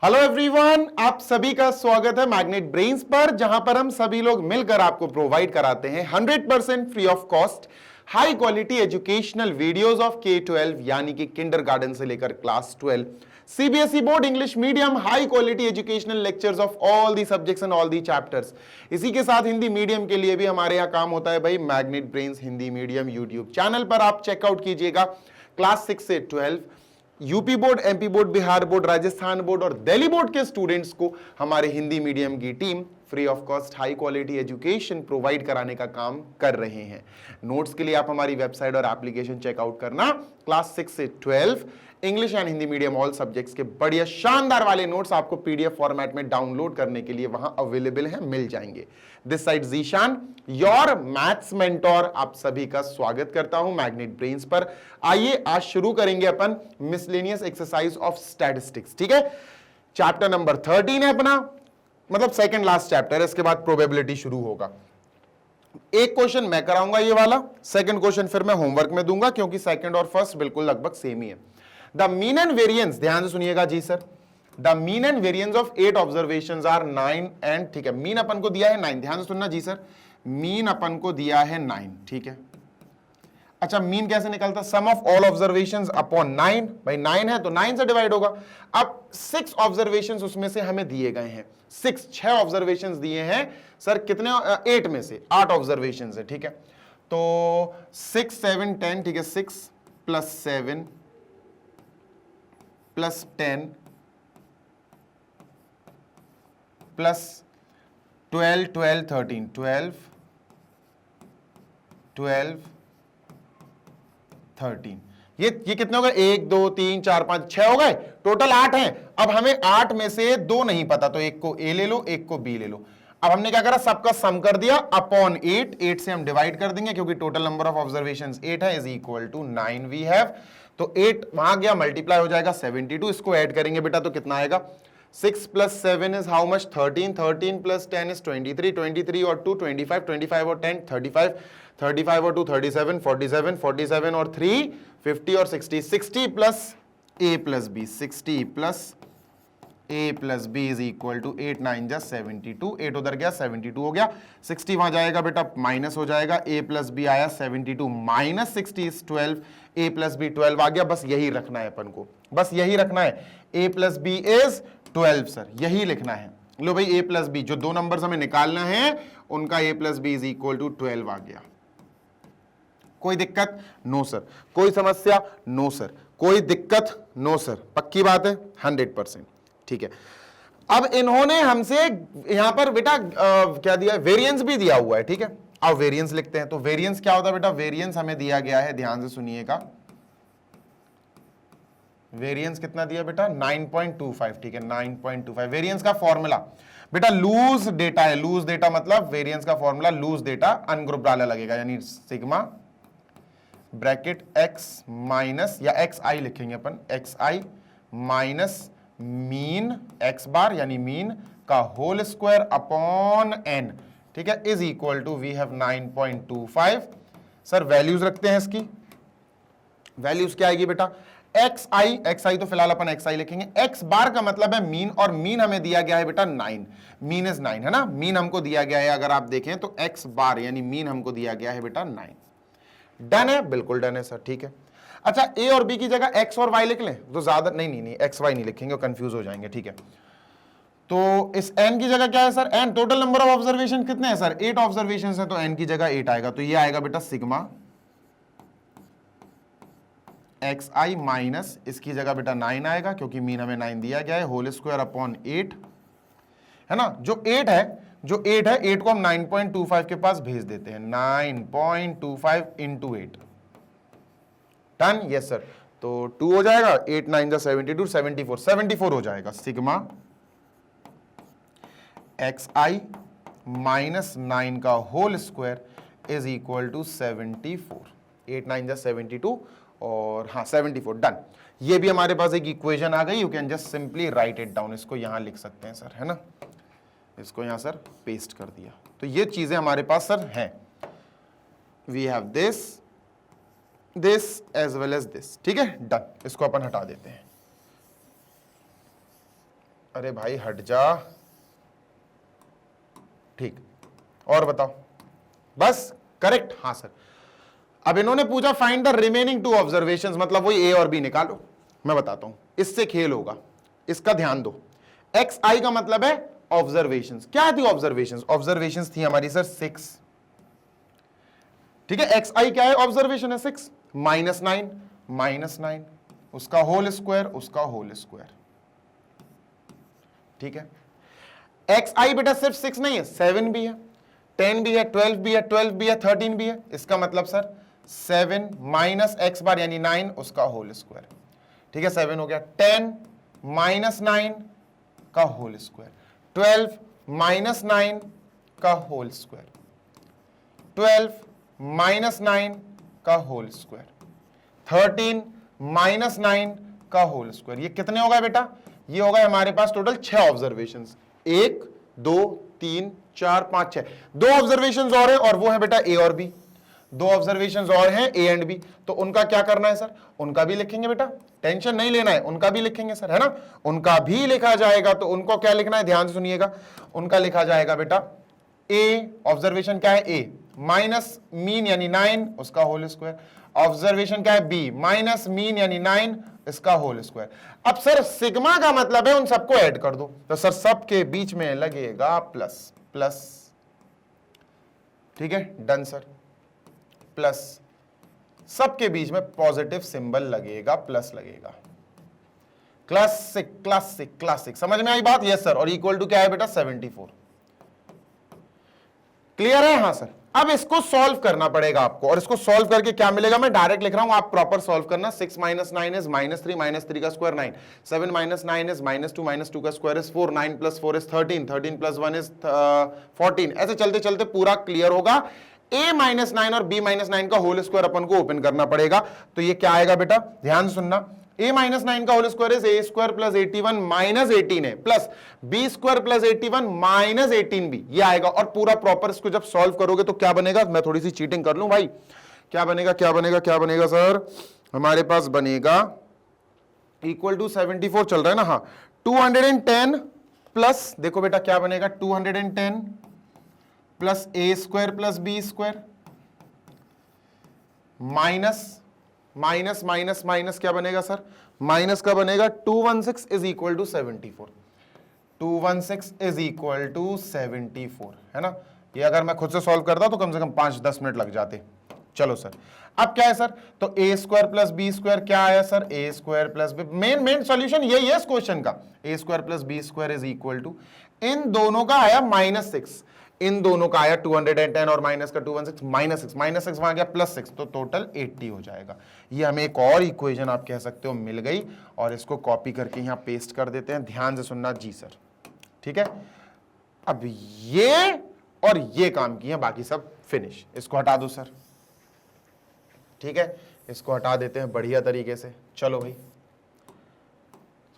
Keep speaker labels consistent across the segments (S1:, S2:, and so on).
S1: Hello everyone, आप सभी का स्वागत है मैग्नेट ब्रेन्स पर, जहां पर हम सभी लोग मिलकर आपको प्रोवाइड कराते हैं 100% free of cost high quality educational videos of K-12 यानी कि किंडरगार्टन से लेकर class 12 CBSE board English medium high quality educational lectures of all the subjects and all the chapters. इसी के साथ हिंदी मीडियम के लिए भी हमारे यहाँ काम होता है भाई। Magnet brains Hindi medium YouTube channel पर आप चेकआउट कीजिएगा। क्लास 6 से 12 UP board, MP board, Bihar board, Rajasthan board और दिल्ली बोर्ड के स्टूडेंट्स को हमारे हिंदी मीडियम की team free of cost high quality education provide कराने का काम कर रहे हैं। नोट्स के लिए आप हमारी वेबसाइट और एप्लीकेशन चेकआउट करना। क्लास 6 से 12 English and Hindi medium all subjects के बढ़िया शानदार वाले नोट्स आपको पीडीएफ फॉर्मेट में डाउनलोड करने के लिए वहां अवेलेबल है, मिल जाएंगे। This side Zeeshan, your maths mentor, आप सभी का स्वागत करता हूं मैग्नेट ब्रेन्स पर। आइए आज शुरू करेंगे अपन मिसलेनियस एक्सरसाइज ऑफ स्टैटिस्टिक्स। ठीक है, चैप्टर नंबर 13 है अपना, मतलब सेकंड लास्ट चैप्टर है। इसके बाद प्रोबेबिलिटी शुरू होगा। एक क्वेश्चन मैं कराऊंगा ये वाला, सेकंड क्वेश्चन फिर मैं होमवर्क में दूंगा, क्योंकि सेकंड और फर्स्ट बिल्कुल लगभग सेम ही है। द मीन एंड वेरिएंस, ध्यान से सुनिएगा जी sir. The mean and variance of 8 observations are 9 and, ठीक है, मीन अपन को दिया है 9, ध्यान से सुनना जी सर। मीन अपन को दिया है 9, ठीक है। अच्छा, मीन कैसे निकलता? सम ऑफ ऑल ऑब्जर्वेशंस अपॉन 9, भाई 9 है तो 9 से डिवाइड होगा। अब 6 ऑब्जर्वेशंस उसमें से हमें दिए गए हैं, 6 ऑब्जर्वेशंस दिए हैं सर। कितने? 8 में से 8 ऑब्जर्वेशंस है, ठीक है। तो 6 7 10, ठीक है। 6 प्लस 7 प्लस 10 प्लस 12 12 13 12 12 13, ये कितने हो गए? 1 2 3 4 5 6 हो गए, टोटल 8 हैं। अब हमें 8 में से 2 नहीं पता, तो एक को ए ले लो, एक को बी ले लो। अब हमने क्या करा? सबका सम कर दिया अपॉन 8 से हम डिवाइड कर देंगे, क्योंकि टोटल नंबर ऑफ ऑब्जर्वेशंस 8 है, is equal to 9 we have. तो 8 वहां गया, मल्टीप्लाई हो जाएगा 72। इसको ऐड करेंगे बेटा तो कितना आएगा? 6 plus 7 is how much? 13 13 plus 10 is 23 23 और 2 25 25 और 10 35 35 और 2 37 47 47 और 3 50 और 60 60 plus a plus b 60 plus a plus b is equal to 8 9 जा 72। 8 उधर गया, 72 हो गया। 60 वहां जाएगा बेटा, माइनस हो जाएगा। a प्लस बी आया 72 minus 60 is 12, a plus b 12 आ गया। बस यही रखना है अपन को, बस यही रखना है। a plus b is 12 sir, यही लिखना है। लो भाई, a प्लस बी जो दो नंबर्स हमें निकालना है उनका a plus b is equal to 12 आ गया। कोई दिक्कत? No sir. कोई समस्या? No sir. कोई दिक्कत? No sir. पक्की बात है 100%, ठीक है। अब इन्होंने हमसे यहां पर बेटा क्या दिया? वेरिएंस भी दिया हुआ है, ठीक है। अब वेरिएंस लिखते हैं। तो वेरिएंस क्या होता है बेटा? वेरिएंस हमें दिया गया है, ध्यान से सुनिएगा। वेरिएंस कितना दिया बेटा? 9.25, ठीक है। 9.25 वेरिएंस का फॉर्मूला बेटा लूज डेटा है। लूज डेटा मतलब वेरिएंस का फॉर्मूला लूज डेटा अनग्रुप डाला लगेगा, यानी सिग्मा ब्रैकेट x माइनस, या एक्स आई लिखेंगे अपन, x i minus mean x bar यानी मीन का होल स्क्वायर अपॉन n, ठीक है, is equal to we have 9.25। Sir values रखते हैं इसकी। वैल्यूज क्या आएगी बेटा? एक्स आई तो फिलहाल अपन एक्स आई लिखेंगे। एक्स बार का मतलब है मीन, और मीन हमें दिया गया है बेटा 9, मीन इज 9 है ना। मीन हमको दिया गया है, अगर आप देखें तो एक्स बार यानी मीन हमको दिया गया है बेटा 9। डन है? बिल्कुल डन है सर, ठीक है। अच्छा, ए और बी की जगह एक्स और वाई लिख लें तो ज्यादा नहीं, एक्स वाई नहीं लिखेंगे, कंफ्यूज हो जाएंगे, ठीक है। तो इस एन की जगह क्या है sir? N total number of observation कितने हैं सर? 8 ऑब्जर्वेशन है, तो एन की जगह 8 आएगा। तो ये आएगा बेटा सिग्मा एक्स आई माइनस, इसकी जगह बेटा 9 आएगा, क्योंकि मीन हमें 9 दिया गया है, होल स्क्वायर अपॉन 8 है ना। जो 8 है 8 को हम 9.25 के पास भेज देते हैं। 9.25 इंटू 8, डन? Yes sir. तो 2 हो जाएगा, 8 9 जा 72, 74 हो जाएगा। सिग्मा एक्स आई माइनस 9 का whole square is equal to 74। 8 9 जा 72 और हाँ 74, डन। ये भी हमारे पास एक इक्वेशन आ गई। You can just simply write it down. इसको यहां लिख सकते हैं सर, है ना। इसको यहां सर पेस्ट कर दिया। तो ये चीजें हमारे पास सर हैं। We have this as well as this, ठीक है, डन। इसको अपन हटा देते हैं। अरे भाई हट जा, ठीक, और बताओ, बस करेक्ट, हाँ सर। अब इन्होंने पूछा find the remaining to observations, मतलब वही ए और बी निकालो। मैं बताता हूं, इससे खेल होगा, इसका ध्यान दो। एक्स आई का मतलब है ऑब्जर्वेशंस। क्या थी ऑब्जर्वेशंस? ऑब्जर्वेशंस थी हमारी सर 6, ठीक है। एक्स आई क्या है? ऑब्जर्वेशन है 6, -9 उसका होल स्क्वायर, उसका होल स्क्वायर, ठीक है। एक्स आई बेटा सिर्फ 6 नहीं है, 7 भी है, 10 भी है, 12 भी है, 12 भी है, 13 भी है। इसका मतलब सर 7 माइनस एक्स बार यानी 9 उसका होल स्क्वायर, ठीक है। 7 हो गया, 10 माइनस 9 का होल स्क्वायर, 12 माइनस 9 का होल स्क्वायर, 12 माइनस 9 का होल स्क्वायर, 13 माइनस 9 का होल स्क्वायर। ये कितने हो गए बेटा? ये हो गए हमारे पास टोटल 6 ऑब्जर्वेशंस, 1 2 3 4 5 6। 2 ऑब्जर्वेशंस और है, और वो है बेटा ए और बी। 2 ऑब्जर्वेशंस और हैं ए एंड बी, तो उनका क्या करना है सर? उनका भी लिखेंगे बेटा, टेंशन नहीं लेना है, उनका भी लिखेंगे सर, है ना। उनका भी लिखा जाएगा, तो उनको क्या लिखना है? ध्यान से सुनिएगा, उनका लिखा जाएगा बेटा ए, ऑब्जर्वेशन क्या है? ए माइनस मीन यानी 9 उसका होल स्क्वायर। ऑब्जर्वेशन क्या है? बी माइनस मीन यानी 9 इसका होल स्क्वायर। अब सर सिग्मा का मतलब है उन सबको ऐड कर दो, तो सर सबके बीच में लगेगा प्लस प्लस, ठीक है, डन सर। प्लस सबके बीच में पॉजिटिव सिंबल लगेगा, प्लस लगेगा। क्लासिक क्लासिक क्लासिक, समझ में आई बात? Yes sir. और इक्वल टू क्या है बेटा? 74। क्लियर है? हाँ सर। अब इसको सॉल्व करना पड़ेगा आपको, और इसको सॉल्व करके क्या मिलेगा? मैं डायरेक्ट लिख रहा हूं, आप प्रॉपर सॉल्व करना। 6 माइनस 9 इज -3 का स्क्वायर 9, 7 माइनस 9 इज -2 का square is 4, 9 plus 4 is 13, 13 plus 1 is 14। ऐसे चलते चलते पूरा क्लियर होगा। a माइनस 9 और b माइनस 9 का होल स्क्वायर अपन को ओपन करना पड़ेगा, तो ये क्या आएगा बेटा? ध्यान सुनना, a माइनस 9 का whole square is a square plus 81 minus 18 है, plus b square plus 81 minus 18b, ये आएगा। और पूरा प्रॉपर इसको जब सॉल्व करोगे तो क्या बनेगा? मैं थोड़ी सी चीटिंग कर लूं भाई, क्या बनेगा? क्या बनेगा? क्या बनेगा सर? हमारे पास बनेगा इक्वल टू 74 चल रहा है ना, हाँ, 210 प्लस, देखो बेटा क्या बनेगा? 210 plus A square plus B square minus minus minus minus क्या बनेगा सर? माइनस का बनेगा 216 is equal to 74। 216 is equal to 74, है ना। ये अगर मैं खुद से सॉल्व करता तो कम से कम 5-10 मिनट लग जाते। चलो सर, अब क्या है सर? तो A square plus B square क्या आया sir? A square plus B, main solution यही है इस क्वेश्चन का। A square plus B square is equal to, इन दोनों का आया -6, इन दोनों का आया 210 और माइनस का 216, -6 वहां गया +6, तो टोटल 80 हो जाएगा। ये हमें एक और इक्वेशन आप कह सकते हो मिल गई, और इसको कॉपी करके यहां पेस्ट कर देते हैं। ध्यान से सुनना जी सर, ठीक है। अब ये और ये काम किए, बाकी सब फिनिश। इसको हटा दो सर, ठीक है, इसको हटा देते हैं बढ़िया तरीके से। चलो भाई,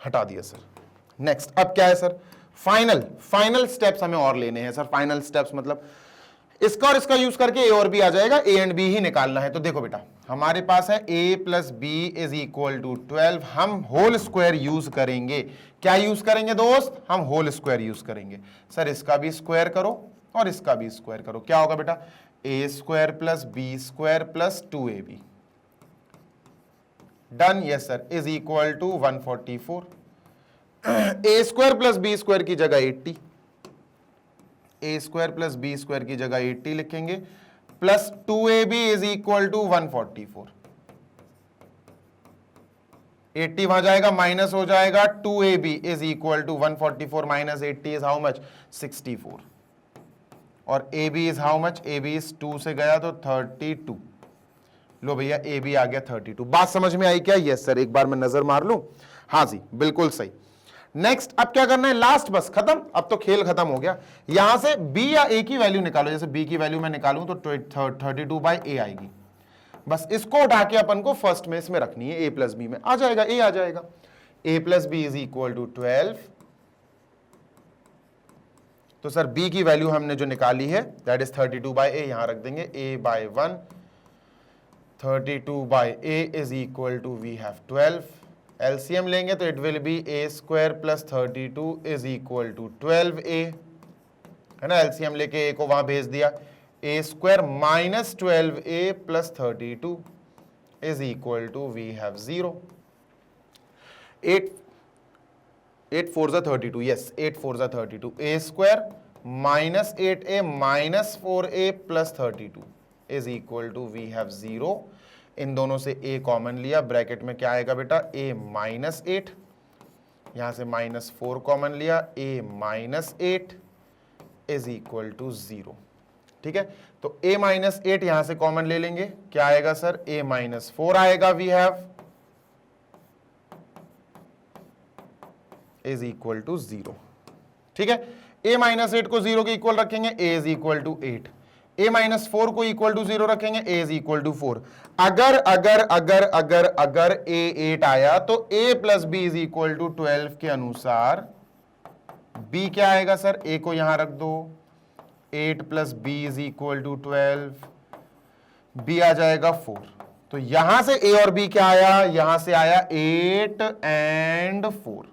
S1: हटा दिया सर। नेक्स्ट अब क्या है सर? फाइनल स्टेप्स हमें और लेने हैं सर। फाइनल स्टेप्स मतलब इसका और इसका यूज करके ए और बी आ जाएगा, ए एंड बी ही निकालना है। तो देखो बेटा, हमारे पास है a plus b is equal to 12। हम होल स्क्वायर यूज करेंगे। क्या यूज करेंगे दोस्त? हम होल स्क्वायर यूज करेंगे। सर इसका भी स्क्वायर करो और इसका भी स्क्वायर करो। क्या होगा बेटा? a square plus B square plus 2ab, done. Yes sir, is equal to 144। A square plus B square की जगह 80, a square plus B square की जगह 80 लिखेंगे, plus 2ab is equal to 144। 80 वहां जाएगा, माइनस हो जाएगा, 2ab is equal to 144 minus 80 is how much? 64। और ab is how much? ab is 2 से गया तो 32। लो भैया, ab आ गया 32। बात समझ में आई क्या? Yes sir. एक बार मैं नजर मार लूं? हाँ जी, बिल्कुल सही। नेक्स्ट अब क्या करना है? लास्ट, बस खत्म, अब तो खेल खत्म हो गया। यहां से b या a की वैल्यू निकालो। जैसे b की वैल्यू मैं निकालूं तो 32/a आएगी। बस इसको उठा के अपन को फर्स्ट में इसमें रखनी है, a प्लस बी में आ जाएगा, a आ जाएगा। a plus b is equal to 12। तो सर b की वैल्यू हमने जो निकाली है दैट इज 32/a, यहां रख देंगे a/1। 32/a is equal to we have 12 LCM लेंगे तो it will be a square plus 32 is equal to 12a, है ना। एलसीएम लेके ए को वहां भेज दिया, A square minus 12a plus 32 is equal to we have 0। 8 4 जा 32, यस 8 4 जा 32, A square minus 8a minus 4a plus 32 is equal to we have 0। इन दोनों से a कॉमन लिया, ब्रैकेट में क्या आएगा बेटा, a माइनस 8, यहां से माइनस 4 कॉमन लिया, a minus 8 is equal to 0। ठीक है, तो a माइनस 8 यहां से कॉमन ले लेंगे, क्या आएगा सर, a माइनस 4 आएगा, we have is equal to 0। ठीक है, a माइनस 8 को 0 के इक्वल रखेंगे, a is equal to 8, a minus 4 को इक्वल टू 0 रखेंगे, a इज इक्वल टू 4। अगर अगर अगर अगर अगर a 8 आया तो a plus b is equal to 12 के अनुसार b क्या आएगा सर, a को यहां रख दो, 8 plus b is equal to 12, b आ जाएगा 4। तो यहां से a और b क्या आया, यहां से आया 8 एंड 4,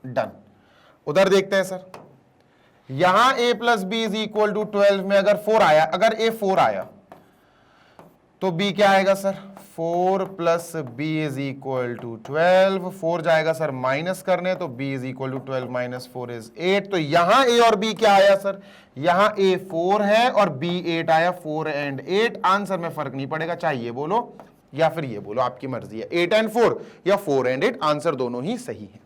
S1: डन। उधर देखते हैं सर, यहां a plus b is equal to 12 में अगर 4 आया, अगर a 4 आया तो b क्या आएगा sir, 4 plus b is equal to 12, 4 जाएगा सर माइनस करने, तो b is equal to 12 minus 4 is 8। तो यहां a और b क्या आया सर, यहां a 4 है और b 8 आया, 4 एंड 8। आंसर में फर्क नहीं पड़ेगा, चाहे ये बोलो या फिर ये बोलो, आपकी मर्जी है, 8 एंड 4 या 4 एंड 8, आंसर दोनों ही सही है।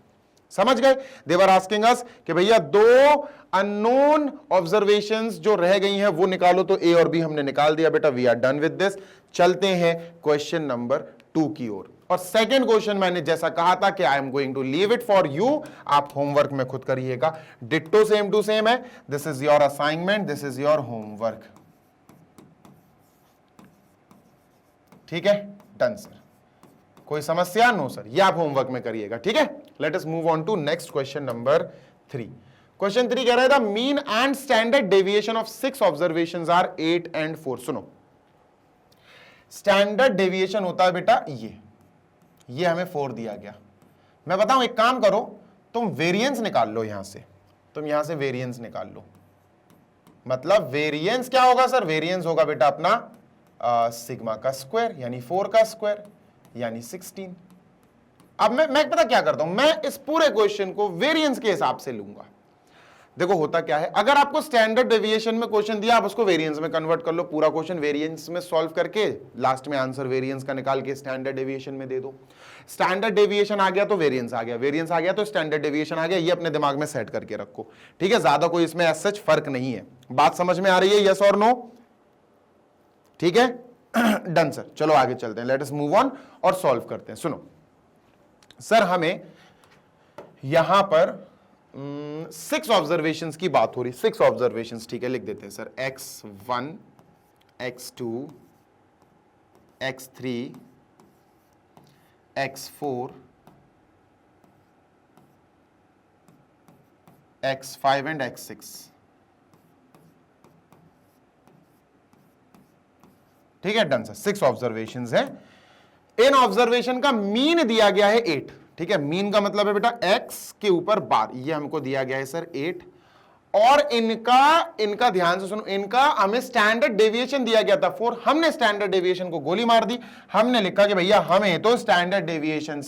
S1: समझ गए? देवर आस्किंग अस कि भैया दो अननोन ऑब्जर्वेशंस जो रह गई हैं वो निकालो, तो ए और बी हमने निकाल दिया बेटा, we are done with this. चलते हैं क्वेश्चन नंबर 2 की ओर। और सेकंड क्वेश्चन मैंने जैसा कहा था कि I am going to leave it for you, आप होमवर्क में खुद करिएगा, डिट्टो सेम टू सेम है, this is your assignment, this is your homework. ठीक है, डन सर, कोई समस्या? नो सर, ये आप होमवर्क में करिएगा। ठीक है, let us move on to next question number 3। Question 3 कह रहा है the mean and standard deviation of 6 observations are 8 and 4। सुनो, स्टैंडर्ड डेविएशन होता है बेटा ये हमें 4 दिया गया। मैं बताऊं, एक काम करो, तुम वेरिएंस निकाल लो, यहां से वेरिएंस निकाल लो। मतलब वेरिएंस क्या होगा सर, वेरिएंस होगा बेटा अपना सिग्मा का स्क्वायर, यानी 4 का स्क्वायर, यानी 16। अब मैं पता क्या करता हूं, मैं इस पूरे क्वेश्चन को वेरिएंस के हिसाब से लूंगा। देखो होता क्या है, अगर आपको स्टैंडर्ड डेविएशन में क्वेश्चन दिया, आप उसको वेरिएंस में कन्वर्ट कर लो, पूरा क्वेश्चन वेरिएंस में सॉल्व करके लास्ट में आंसर वेरिएंस का निकाल के स्टैंडर्ड डेविएशन में दे दो। स्टैंडर्ड डेविएशन आ गया तो वेरिएंस आ गया, वेरिएंस आ गया तो स्टैंडर्ड डेविएशन आ गया, ये अपने दिमाग में सेट करके रखो। ठीक है, ज्यादा कोई इसमें एज सच फर्क नहीं है। बात समझ में आ रही है, यस और नो? ठीक है, डन सर, चलो आगे चलते हैं, लेट अस मूव ऑन और सॉल्व करते हैं। सुनो सर, हमें यहां पर 6 ऑब्जर्वेशंस की बात हो रही, 6 ऑब्जर्वेशंस। ठीक है, लिख देते हैं sir, x1 x2 x3 x4 x5 and x6। ठीक है, डन सर, 6 ऑब्जर्वेशंस है। इन ऑब्जर्वेशन का मीन दिया गया है 8। ठीक है, मीन का मतलब है बेटा x के ऊपर बार, ये हमको दिया गया है सर 8। और इनका ध्यान से सुनो, इनका हमें स्टैंडर्ड डेविएशन दिया गया था 4। हमने स्टैंडर्ड डेविएशन को गोली मार दी, हमने लिखा कि भैया हमें तो स्टैंडर्ड डेविएशन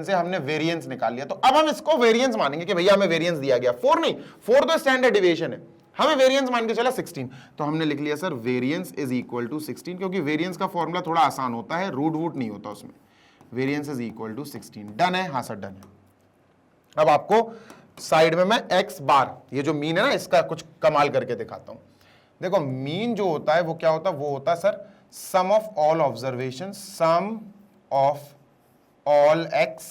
S1: से हमने वेरिएंस निकाल लिया, तो अब हम इसको वेरिएंस मानेंगे कि भैया हमें वेरिएंस दिया गया 4 नहीं, 4 तो स्टैंडर्ड डेविएशन है, हमें वेरिएंस मान के चला 16। तो हमने लिख लिया sir variance is equal to 16, क्योंकि वेरिएंस का फॉर्मूला थोड़ा आसान होता है, रूट वूट नहीं होता उसमें। Variance is equal to 16, done है? हाँ सर, डन है। अब आपको साइड में मैं x बार, ये जो मीन है ना, इसका कुछ कमाल करके दिखाता हूं। देखो मीन जो होता है वो क्या होता है, वो होता है sir sum of all observation, sum of all x,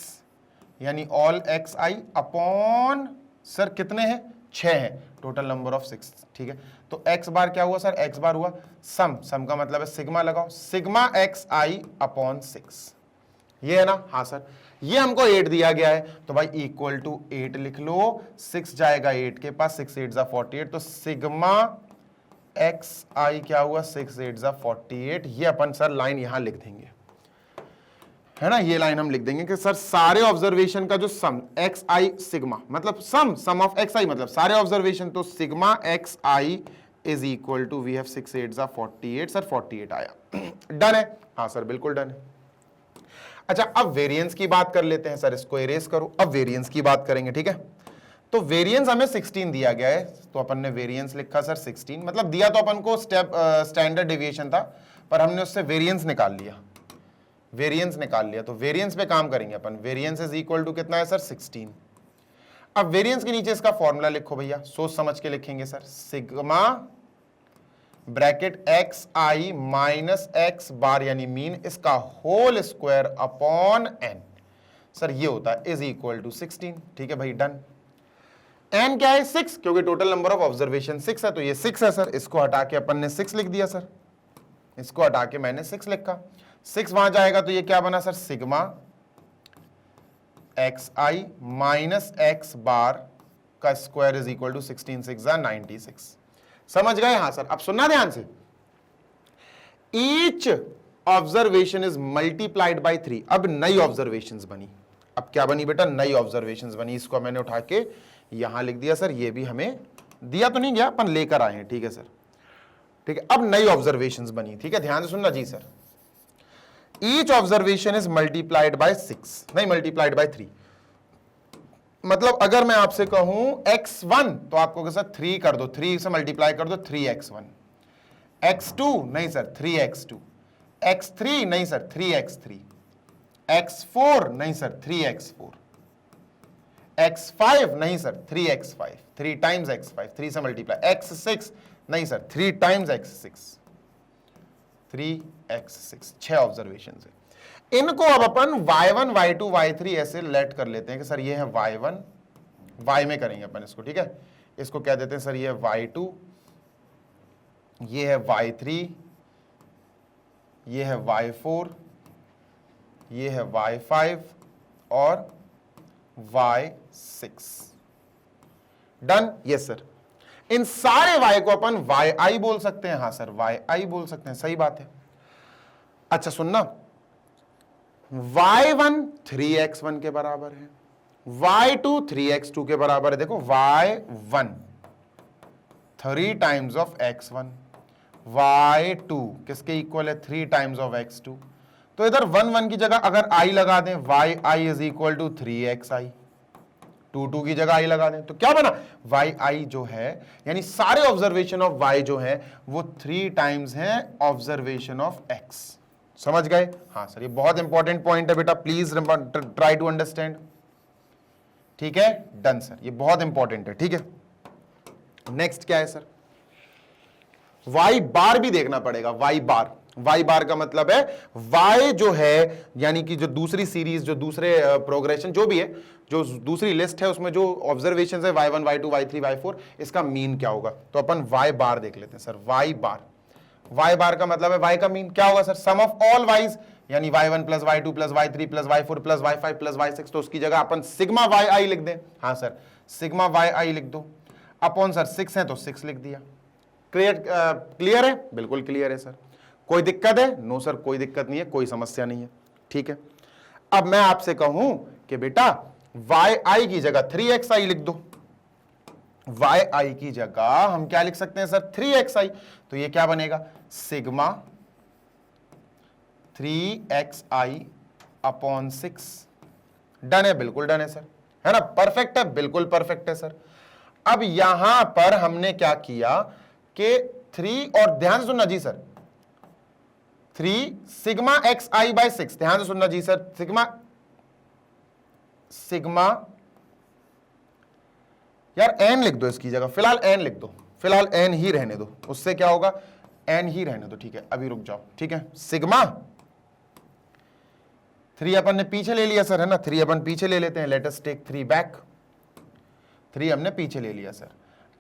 S1: यानी ऑल xi अपॉन सर कितने हैं, 6 हैं, टोटल नंबर ऑफ 6। ठीक है, तो x बार क्या हुआ सर, x बार हुआ सम का मतलब है सिग्मा लगाओ, सिग्मा xi अपॉन 6, ये है ना? हाँ सर, ये हमको 8 दिया गया है, तो भाई इक्वल टू 8 लिख लो, 6 जाएगा 8 के पास, 6 8 जा 48, तो सिग्मा xi क्या हुआ, 6 8 जा 48। ये अपन सर लाइन यहां लिख देंगे। है ना, ये लाइन हम लिख देंगे कि सर सारे ऑब्जर्वेशन का जो सम एक्स आई सिग्मा, मतलब सम ऑफ एक्स आई मतलब सारे ऑब्जर्वेशन, तो sigma x i is equal to we have 6 8 48, sir 48 आया। डन है, हाँ सर बिल्कुल डन है। अच्छा अब वेरिएंस की बात कर लेते हैं सर, इसको इरेज करो, अब वेरिएंस की बात करेंगे, ठीक है। तो वेरिएंस हमें 16 दिया गया है, तो अपन ने वेरिएंस लिखा सर 16, मतलब दिया तो अपन को स्टैंडर्ड डेविएशन था, पर हमने उससे वेरिएंस निकाल लिया, वेरिएंस निकाल लिया, तो वेरिएंस पे काम करेंगे अपन। वेरिएंस इज इक्वल टू कितना है सर 16। अब वेरिएंस के नीचे इसका फॉर्मूला लिखो भैया, सोच समझ के लिखेंगे sir, sigma bracket x i minus x bar यानी मीन, इसका whole square upon n, sir ये होता है इज इक्वल टू 16। ठीक है भाई डन। एन क्या है 6, क्योंकि टोटल नंबर ऑफ ऑब्जर्वेशन 6 है, तो ये 6 है सर, इसको हटा के अपन ने 6 लिख दिया सर, इसको हटा के मैंने 6 लिखा, 6 वहां जाएगा तो ये क्या बना sir, sigma x i minus x बार का स्क्वायर इज इक्वल टू 16 6 96। समझ गए, हाँ सर। अब सुनना ध्यान से, each observation is multiplied by 3। अब नई ऑब्जर्वेशंस बनी, अब क्या बनी बेटा, नई ऑब्जर्वेशंस बनी, इसको मैंने उठा के यहां लिख दिया सर, ये भी हमें दिया तो नहीं गया, अपन लेकर आए हैं, ठीक है सर, ठीक है। अब नई ऑब्जर्वेशंस बनी, ठीक है, ध्यान से सुनना जी sir. Each observation is multiplied by 6, नहीं मल्टीप्लाइड बाय 3। मतलब अगर मैं आपसे कहूं x1 तो आपको कह सर 3 कर दो, 3 से मल्टीप्लाई कर दो 3x1, x2 नहीं सर 3x2, x3 नहीं सर 3x3, x4 नहीं सर 3x4, x5 नहीं सर 3x5, 3 टाइम्स x5, 3 से मल्टीप्लाई, x6 नहीं sir 3 times x6, 3x6, 6 observation है। इनको अब अपन y1 y2 y3 ऐसे लेट कर लेते हैं कि सर ये है y1, y में करेंगे अपन इसको, ठीक है, इसको कह देते हैं सर ये है y2, ये है y3, ये है y4, ये है y5 और y6। Done, yes sir. इन सारे y को अपन yi बोल सकते हैं, हाँ सर yi बोल सकते हैं, सही बात है। अच्छा सुनना, y1 3x1 के बराबर है, y2 3x2 के बराबर है। देखो y1 3 times of x1, y2 किसके इक्वल है 3 टाइम्स ऑफ x2। तो इधर 1 1 की जगह अगर i लगा दें, yi is equal to 3xi, 2 2 की जगह i लगा दें तो क्या बना, yi जो है यानी सारे ऑब्जर्वेशन ऑफ y जो है वो 3 टाइम्स है ऑब्जर्वेशन ऑफ x। समझ गए, हाँ सर, ये बहुत इंपॉर्टेंट पॉइंट है बेटा, प्लीज ट्राई टू अंडरस्टैंड। ठीक है डन सर, ये बहुत इंपॉर्टेंट है, ठीक है। नेक्स्ट क्या है सर, y बार भी देखना पड़ेगा, y बार का मतलब है y जो है यानी कि जो दूसरी सीरीज, जो दूसरे प्रोग्रेशन जो भी है, जो दूसरी लिस्ट है उसमें जो ऑब्जर्वेशन है y1 y2 y3 y4, इसका मीन क्या होगा। तो अपन y बार देख लेते हैं सर, y बार का मतलब है y का मीन क्या होगा sir, sum of all y's, यानी y1 plus y2 plus y3 plus y4 plus y5 plus y6। तो उसकी जगह अपन सिग्मा yi लिख दें, हाँ सर सिग्मा yi लिख दो, अपॉन सर 6 है तो 6 लिख दिया। क्लियर है, बिल्कुल क्लियर है सर। कोई दिक्कत है, नो सर कोई दिक्कत नहीं है, कोई समस्या नहीं है, ठीक है। अब मैं आपसे कहूं कि बेटा yi की जगह 3xi लिख दो, yi की जगह हम क्या लिख सकते हैं सर 3xi, तो ये क्या बनेगा, सिग्मा 3xi अपॉन 6। डन है, बिल्कुल डन है सर, है ना, परफेक्ट है, बिल्कुल परफेक्ट है सर। अब यहां पर हमने क्या किया कि 3, और ध्यान से सुनना जी सर, 3 सिग्मा xi बाय 6, ध्यान से सुनना जी सर, सिग्मा यार n लिख दो इसकी जगह, फिलहाल n लिख दो, फिलहाल n ही रहने दो, उससे क्या होगा n ही रहने दो, ठीक है। अभी रुक जाओ, ठीक है, सिग्मा 3 अपन ने पीछे ले लिया सर, है ना, 3 अपन पीछे ले लेते हैं, लेट अस टेक 3 बैक, 3 हमने पीछे ले लिया सर,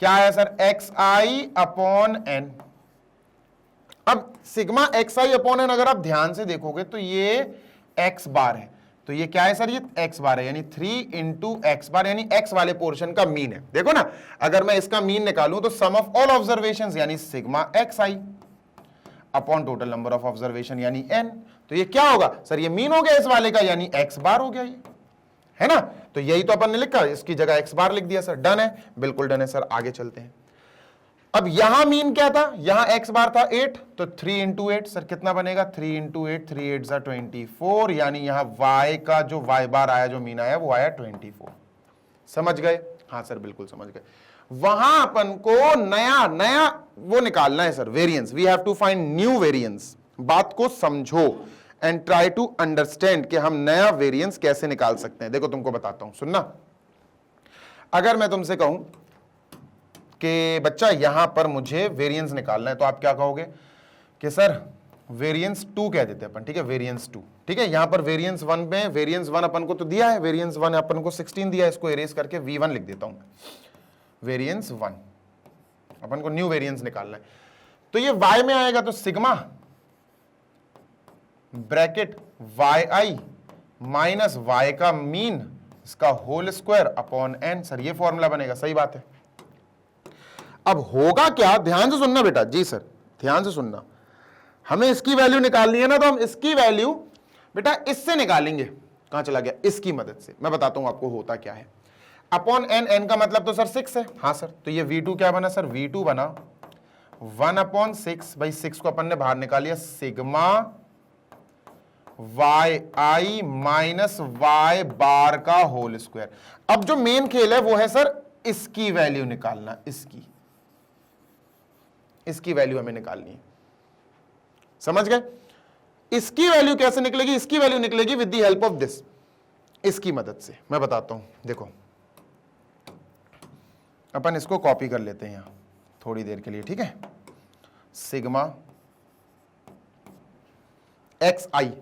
S1: क्या है सर xi अपॉन n। अब सिग्मा xi अपॉन n अगर आप ध्यान से देखोगे तो ये x बार है, तो ये क्या है सर, ये x बार है, यानी 3 इंटू x बार, यानी x वाले पोर्शन का मीन है। देखो ना, अगर मैं इसका मीन निकालूं तो सम ऑफ ऑल ऑब्जर्वेशंस यानी sigma xi upon total number of observation यानी n, तो ये क्या होगा सर, ये मीन हो गया इस वाले का, यानी एक्स बार हो गया ये, है ना। तो यही तो अपन ने लिखा, इसकी जगह एक्स बार लिख दिया सर। डन है, बिल्कुल डन है सर। आगे चलते हैं। अब यहां मीन क्या था, यहां एक्स बार था 8, तो 3 इंटू 8 सर कितना बनेगा, 3 इंटू 8, 3 8 सा 24, यानी यहां y का जो y बार आया, जो मीन आया वो आया 24। समझ गए? हाँ सर बिल्कुल समझ गए। वहां अपन को नया नया वो निकालना है sir, variance. We have to find new variance. बात को समझो एंड ट्राई टू अंडरस्टैंड कि हम नया वेरिएंस कैसे निकाल सकते हैं। देखो तुमको बताता हूं, सुनना। अगर मैं तुमसे कहूं कि बच्चा यहां पर मुझे वेरिएंस निकालना है, तो आप क्या कहोगे कि सर वेरिएंस 2 कह देते हैं अपन, ठीक है, वेरिएंस 2, ठीक है। यहां पर वेरिएंस 1 में वेरिएंस 1 अपन को तो दिया है, वेरिएंस 1 अपन को 16 दिया है, इसको इरेज करके v1 लिख देता हूं। वेरिएंस 1 अपन को न्यू वेरिएंस निकालना है, तो ये y में आएगा तो sigma bracket yi minus y का मीन, इसका whole square upon n। Sir ये फॉर्मूला बनेगा, सही बात है। अब होगा क्या, ध्यान से सुनना बेटा, जी सर ध्यान से सुनना। हमें इसकी वैल्यू निकालनी है ना, तो हम इसकी वैल्यू बेटा इससे निकालेंगे। कहां चला गया, इसकी मदद से। मैं बताता हूं आपको होता क्या है। अपॉन n, n का मतलब तो सर 6 है, हाँ सर। तो ये v2 क्या बना सर, v2 बना 1/6, भाई 6 को अपन ने बाहर निकालिया, sigma yi minus y bar का होल स्क्वायर। अब जो मेन खेल है वो है सर इसकी वैल्यू निकालना, इसकी वैल्यू हमें निकालनी है। समझ गए? इसकी वैल्यू कैसे निकलेगी, इसकी वैल्यू निकलेगी with the help of this, इसकी मदद से। मैं बताता हूं, देखो अपन इसको कॉपी कर लेते हैं यहां थोड़ी देर के लिए, ठीक है। सिग्मा एक्स आई,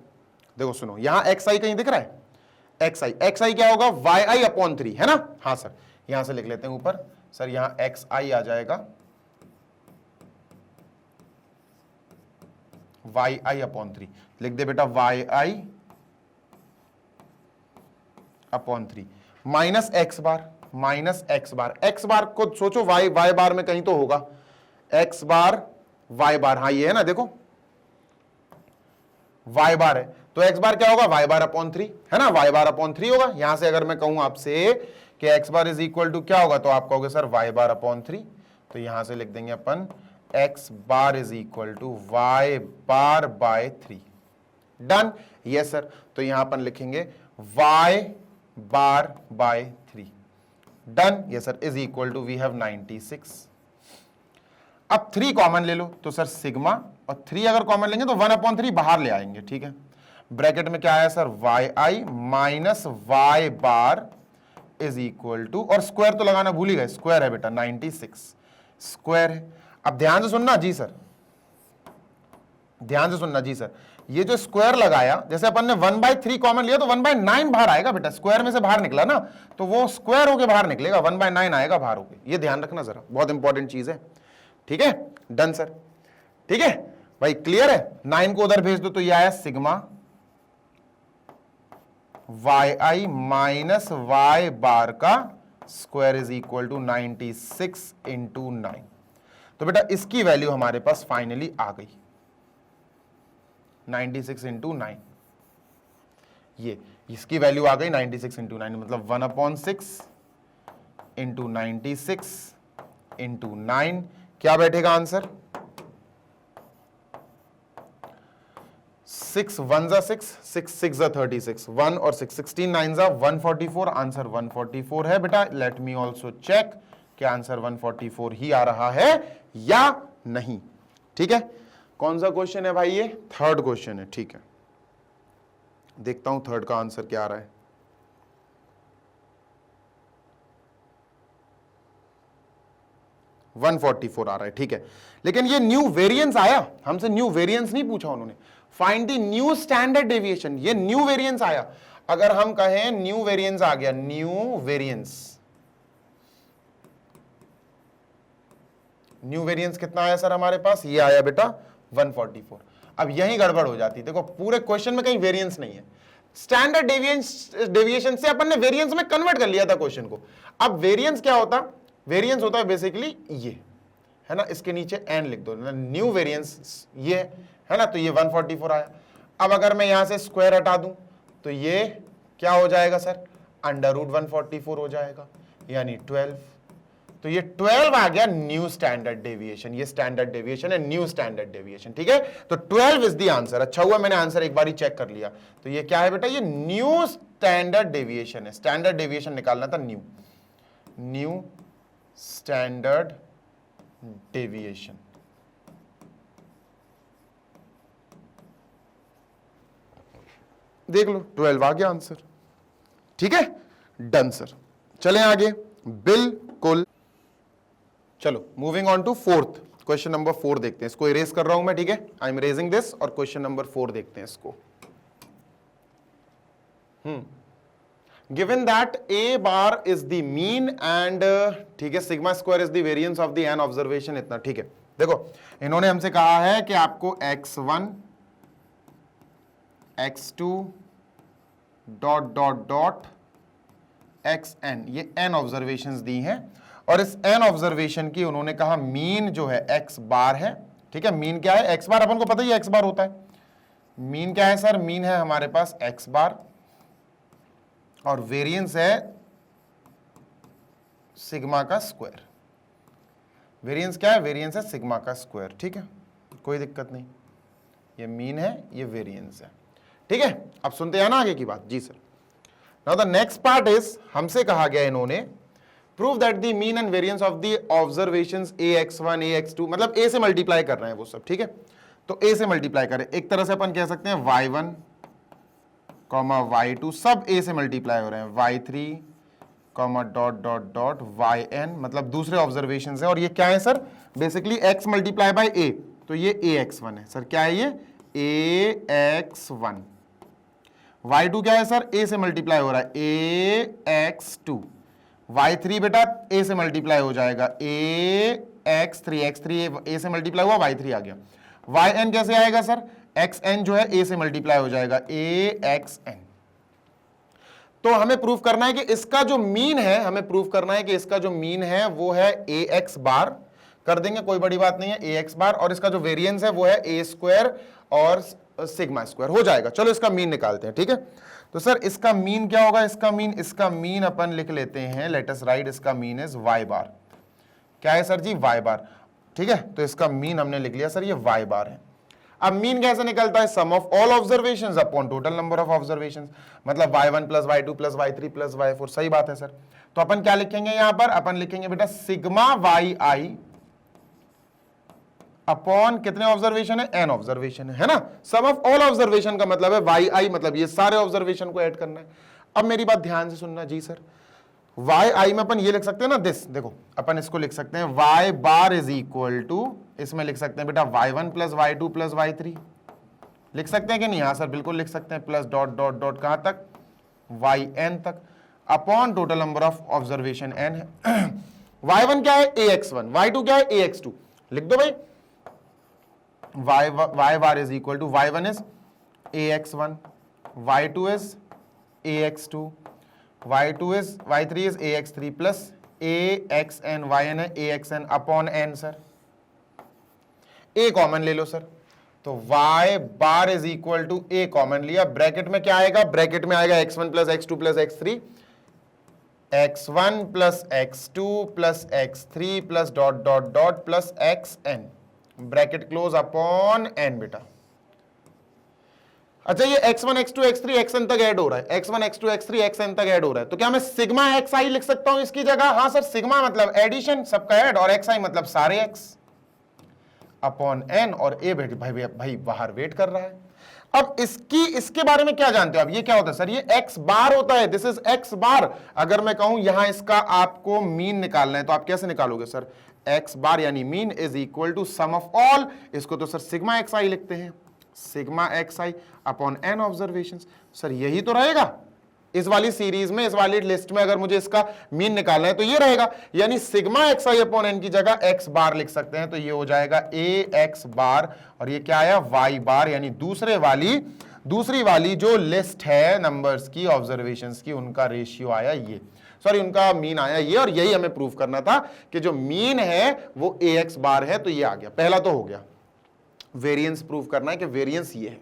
S1: देखो सुनो, यहां एक्स आई कहीं दिख रहा है, एक्स आई क्या होगा, वाई आई अपॉन 3, है ना। हाँ सर, यहां से लिख लेते हैं ऊपर सर, यहां एक्स आई आ जाएगा वाई आई अपॉन 3। लिख दे बेटा वाई आई अपॉन 3 माइनस एक्स बार, एक्स बार को सोचो वाई बार में कहीं तो होगा, एक्स बार वाई बार, हाँ ये है ना, देखो वाई बार है, तो एक्स बार क्या होगा, वाई बार अपॉन 3, है ना, वाई बार अपॉन 3 होगा। यहां से अगर मैं कहूं आपसे कि x bar is equal to क्या होगा, तो आप कहोगे सर वाई बार अपॉन 3, तो यहां से लिख देंगे अपन X bar is equal to Y bar by 3। Done, yes sir. तो यहां अपन लिखेंगे Y bar by 3। Done, yes sir, is equal to we have 96। अब 3 कॉमन ले लो, तो सर सिग्मा, और 3 अगर कॉमन लेंगे तो 1/3 बाहर ले आएंगे, ठीक है। ब्रैकेट में क्या आया sir, y i minus y bar is equal to, और स्क्वायर तो लगाना भूल ही गए, स्क्वायर है बेटा 96 स्क्वायर है। अब ध्यान से सुनना जी सर, ध्यान से सुनना जी सर, ये जो स्क्वायर लगाया, जैसे अपन ने 1/3 कॉमन लिया तो 1/9 बाहर आएगा बेटा, स्क्वायर में से बाहर निकला ना, तो वो स्क्वायर होके बाहर निकलेगा, 1/9 आएगा बाहर होके। ये ध्यान रखना जरा, बहुत इंपॉर्टेंट चीज है, ठीक है। डन सर, ठीक है भाई, क्लियर है। 9 को उधर भेज दो, तो ये आया sigma y i minus y bar का square is equal to 96 into 9। तो बेटा इसकी वैल्यू हमारे पास फाइनली आ गई 96 इंटू 9, ये इसकी वैल्यू आ गई 96 इंटू 9, मतलब 1/6 इंटू 96 इंटू 9, क्या बैठेगा आंसर, 6 1 जा 6, 6 6 जा 36, 1 और 6 16 9 जा 144, आंसर 144 है बेटा। लेट मी ऑल्सो चेक कि आंसर 144 ही आ रहा है या नहीं, ठीक है। कौन सा क्वेश्चन है भाई, ये 3rd क्वेश्चन है, ठीक है। देखता हूं 3rd का आंसर क्या आ रहा है। « 144 आ रहा है, ठीक है। लेकिन ये न्यू वेरिएंस आया, हमसे न्यू वेरिएंस नहीं पूछा उन्होंने, find the new standard deviation, ये न्यू वेरिएंस आया। अगर हम कहें न्यू वेरिएंस आ गया, न्यू वेरिएंस कितना आया सर हमारे पास, ये आया बेटा 144। अब यही गड़बड़ हो जाती है, देखो पूरे क्वेश्चन में कहीं वेरिएंस नहीं है, स्टैंडर्ड डेविएशन से अपन ने वेरिएंस में कन्वर्ट कर लिया था क्वेश्चन को। अब वेरिएंस क्या होता, वेरिएंस होता है बेसिकली ये, है ना, इसके नीचे n लिख दो, न्यू वेरिएंस ये है ना, तो ये 144 आया। अब अगर मैं यहां से स्क्वायर हटा दूं तो ये क्या हो जाएगा सर, √144 हो जाएगा, यानी 12। तो ये 12 आ गया न्यू स्टैंडर्ड डेविएशन, ये स्टैंडर्ड डेविएशन है, न्यू स्टैंडर्ड डेविएशन, ठीक है। तो 12 इज द आंसर। अच्छा हुआ मैंने आंसर एक बार ही चेक कर लिया। तो ये क्या है बेटा, ये न्यू स्टैंडर्ड डेविएशन है। स्टैंडर्ड डेविएशन निकालना था, न्यू स्टैंडर्ड डेविएशन। देख लो 12 आ गया आंसर, ठीक है, डन सर। चलें आगे, बिल्कुल। चलो moving on to fourth, question number 4 देखते हैं। इसको इरेज कर रहा हूं मैं, ठीक है, आई एम इरेजिंग दिस, और क्वेश्चन नंबर 4 देखते हैं इसको। Given that a bar is the mean and, ठीक है, sigma square is the variance of the n observation, इतना, ठीक है। देखो इन्होंने हमसे कहा है कि आपको x1 x2 dot dot dot xn, ये n ऑब्जर्वेशंस दी हैं, और इस n ऑब्जर्वेशन की उन्होंने कहा मीन जो है x बार है, ठीक है। मीन क्या है, x बार, अपन को पता ही x बार होता है। मीन क्या है सर, मीन है हमारे पास x बार, और वेरिएंस है सिग्मा का स्क्वायर। वेरिएंस क्या है, वेरिएंस है सिग्मा का स्क्वायर, ठीक है, कोई दिक्कत नहीं। ये मीन है, ये वेरिएंस है, ठीक है। अब सुनते हैं ना आगे की बात। जी sir. Now the next part is, हमसे कहा गया इन्होंने prove that the mean and variance of the observations ax1 ax2, मतलब a से मल्टीप्लाई कर रहे हैं वो सब, ठीक है। तो a से मल्टीप्लाई करें, एक तरह से अपन कह सकते हैं y1, y2 सब a से मल्टीप्लाई हो रहे हैं, y3, dot dot dot yn, मतलब दूसरे ऑब्जर्वेशन है। और ये क्या है sir, basically x multiply by a, तो ये ax1 है सर। क्या है ये, ax1। y2 क्या है सर, a से मल्टीप्लाई हो रहा है, ax2। y3 बेटा a से मल्टीप्लाई हो जाएगा, ax3, x3 a से मल्टीप्लाई हुआ, y3 आ गया। yn कैसे आएगा सर, xn जो है a से मल्टीप्लाई हो जाएगा, axn। तो हमें प्रूफ करना है कि इसका जो मीन है, हमें प्रूफ करना है कि इसका जो मीन है वो है ax बार, कर देंगे कोई बड़ी बात नहीं है, ax बार, और इसका जो वेरिएंस है वो है a स्क्वायर और सिग्मा स्क्वायर, हो जाएगा। चलो इसका मीन निकालते हैं, ठीक है। तो सर इसका मीन क्या होगा, इसका मीन अपन लिख लेते हैं, लेट अस राइट, इसका मीन इज y बार। क्या है सर जी, y बार, ठीक है। तो इसका मीन हमने लिख लिया सर, ये y बार है। अब मीन कैसे निकलता है, sum of all observations upon total number of observations, मतलब y1 plus y2 plus y3 plus y4, सही बात है सर। तो अपन क्या लिखेंगे यहां पर, अपन लिखेंगे बेटा सिग्मा yi अपॉन कितने ऑब्जर्वेशन है, n ऑब्जर्वेशन है ना। सम ऑफ ऑल ऑब्जर्वेशन का मतलब है yi, मतलब ये सारे ऑब्जर्वेशन को ऐड करना है। अब मेरी बात ध्यान से सुनना जी सर, yi में अपन ये लिख सकते हैं ना, दिस, देखो अपन इसको लिख सकते हैं y bar is equal to, इसमें लिख सकते हैं बेटा y1 plus y2 plus y3, लिख सकते हैं कि नहीं, हाँ सर बिल्कुल लिख सकते हैं, प्लस डॉट डॉट डॉट कहां तक, yn तक, upon total number of observation n है। y1 क्या है, ax1, y2 क्या है, ax2, लिख दो भाई। y bar is equal to, y1 is ax1, y2 is ax2, y3 is ax3 plus axn, yn है axn upon n sir. a common ले लो सर, तो y bar is equal to a common लिया, bracket में क्या आएगा, bracket में आएगा x1 plus x2 plus x3, x1 plus x2 plus x3 plus dot dot dot plus xn, bracket close upon n बेटा। अच्छा ये x1 x2 x3 xn तक ऐड हो रहा है, x1 x2 x3 xn तक ऐड हो रहा है, तो क्या मैं सिग्मा xi लिख सकता हूं इसकी जगह, हाँ सर, सिग्मा मतलब एडिशन सबका ऐड, और xi मतलब सारे x अपॉन n, और a बेटी भाई बाहर वेट कर रहा है। अब इसके बारे में क्या जानते हो आप, ये क्या होता है सर, ये x बार होता है, दिस इज x बार। अगर मैं कहूं यहां इसका आपको मीन निकालना है तो आप कैसे निकालोगे सर, x बार यानी mean is equal to sum of all, इसको तो सर सिग्मा xi लिखते हैं, sigma xi upon n observations. Sir यही तो रहेगा इस वाली सीरीज में, इस वाली लिस्ट में, अगर मुझे इसका मीन निकालना है तो ये रहेगा, यानी सिग्मा xi अपॉन n की जगह x बार लिख सकते हैं, तो ये हो जाएगा ax बार, और ये क्या आया, y बार, यानी दूसरी वाली जो लिस्ट है नंबर्स की, ऑब्जर्वेशंस की, उनका रेशियो आया ये, सॉरी उनका मीन आया ये, और यही हमें प्रूव करना था कि जो मीन है वो ax बार है, तो ये आ गया, पहला तो हो गया। वेरिएंस प्रूव करना है कि वेरिएंस ये है,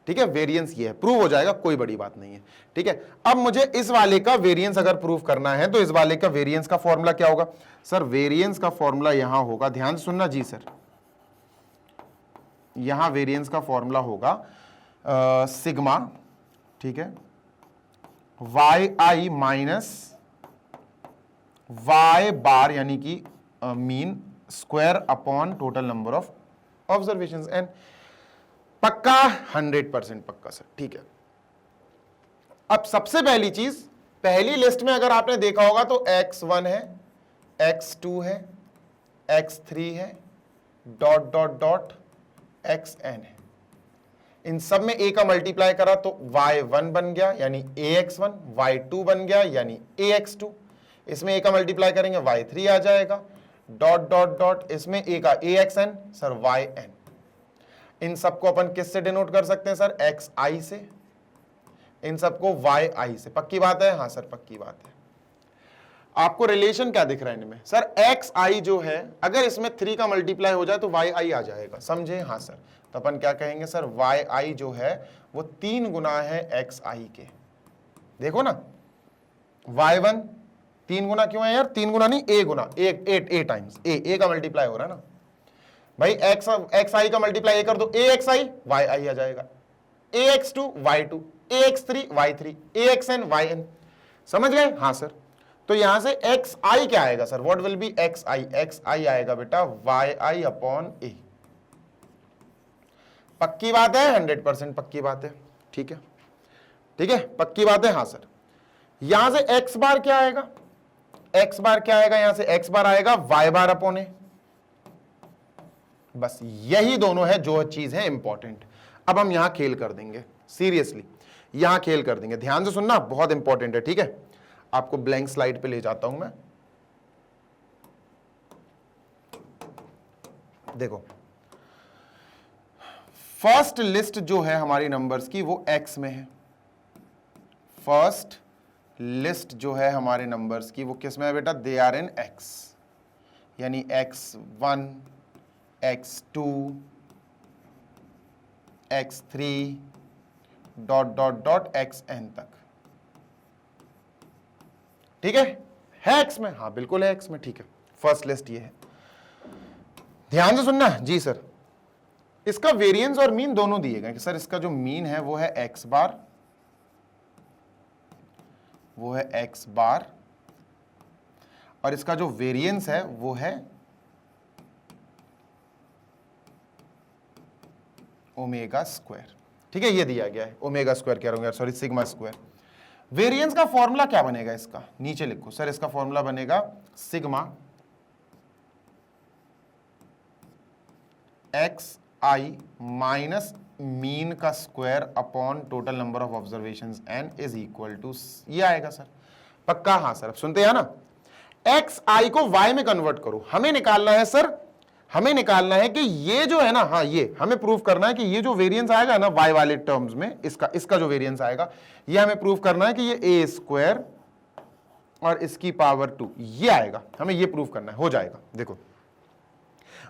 S1: ठीक है, वेरिएंस ये है, प्रूव हो जाएगा, कोई बड़ी बात नहीं है। ठीक है, अब मुझे इस वाले का वेरिएंस अगर प्रूव करना है तो इस वाले का वेरिएंस का फॉर्मूला क्या होगा सर? वेरिएंस का फॉर्मूला यहां होगा, ध्यान से सुनना जी सर, यहां वेरिएंस का फॉर्मूला होगा सिग्मा, ठीक है, y i minus y bar यानी कि mean square upon total number of observations n. पक्का? 100% पक्का सर। ठीक है, अब सबसे पहली चीज, पहली लिस्ट में अगर आपने देखा होगा तो x1 है, x2 है, x3 है, डॉट डॉट डॉट xn है। इन सब में a का मल्टीप्लाई करा तो y1 बन गया यानी ax1, y2 बन गया यानी ax2, इसमें a का मल्टीप्लाई करेंगे y3 आ जाएगा, डॉट डॉट डॉट इसमें a का axn सर yn। इन सबको अपन किससे डिनोट कर सकते हैं सर? xi से, इन सबको yi से। पक्की बात है? हाँ सर पक्की बात है। आपको रिलेशन क्या दिख रहा है इनमें सर? xi जो है अगर इसमें 3 का मल्टीप्लाई हो जाए तो yi आ जाएगा, समझे? हाँ सर, तो अपन क्या कहेंगे सर? yi जो है वो 3 गुना है xi के। देखो ना, y1 3 गुना क्यों है यार? 3 गुना नहीं, a Guna, a times a का मल्टीप्लाई हो रहा है ना भाई, xi का मल्टीप्लाई कर दो, axi yi आ जाएगा, ax2 y2, ax3 y3, axn yn। समझ गए? हाँ सर, तो यहां से xi क्या आएगा sir? What will be xi? xi आएगा बेटा yi अपॉन a। पक्की बात है? 100% पक्की बात है। ठीक है, ठीक है, पक्की बात है। हाँ सर, यहां से x बार क्या आएगा? x बार क्या आएगा? यहां से x बार आएगा y बार अपॉन a। बस यही दोनों है जो चीज है इंपॉर्टेंट। अब हम यहां खेल कर देंगे, सीरियसली यहां खेल कर देंगे, ध्यान से सुनना, बहुत इंपॉर्टेंट है। ठीक है, आपको ब्लैंक स्लाइड पे ले जाता हूं मैं। देखो, फर्स्ट लिस्ट जो है हमारी नंबर्स की वो x में है। फर्स्ट लिस्ट जो है हमारे नंबर्स की वो किस में है बेटा? दे आर इन x, यानी x1, x2, x3 dot dot dot xn तक। ठीक है x में? हाँ बिल्कुल है x में। ठीक है, फर्स्ट लिस्ट ये है, ध्यान से सुनना जी सर। इसका वेरिएंस और मीन दोनों दिए गए कि सर इसका जो मीन है वो है x बार, वो है x बार, और इसका जो वेरिएंस है वो है ओमेगा स्क्वायर। ठीक है, ये दिया गया है, ओमेगा स्क्वायर कह रहा हूं, सॉरी सिग्मा स्क्वायर। वेरिएंस का फॉर्मूला क्या बनेगा इसका? नीचे लिखो सर, इसका फॉर्मूला बनेगा sigma x i minus mean का square upon total number of observations n is equal to, ये आएगा सर। पक्का? हाँ सर। अब सुनते हैं ना, एक्स आई को वाई में कन्वर्ट करो, हमें निकालना है सर, हमें निकालना है कि ये जो है ना, हाँ ये हमें प्रूव करना है कि ये जो वेरिएंस आएगा ना y वाले टर्म्स में, इसका जो वेरिएंस आएगा ये हमें प्रूव करना है कि ये a स्क्वायर और इसकी पावर 2 ये आएगा, हमें ये प्रूव करना है, हो जाएगा। देखो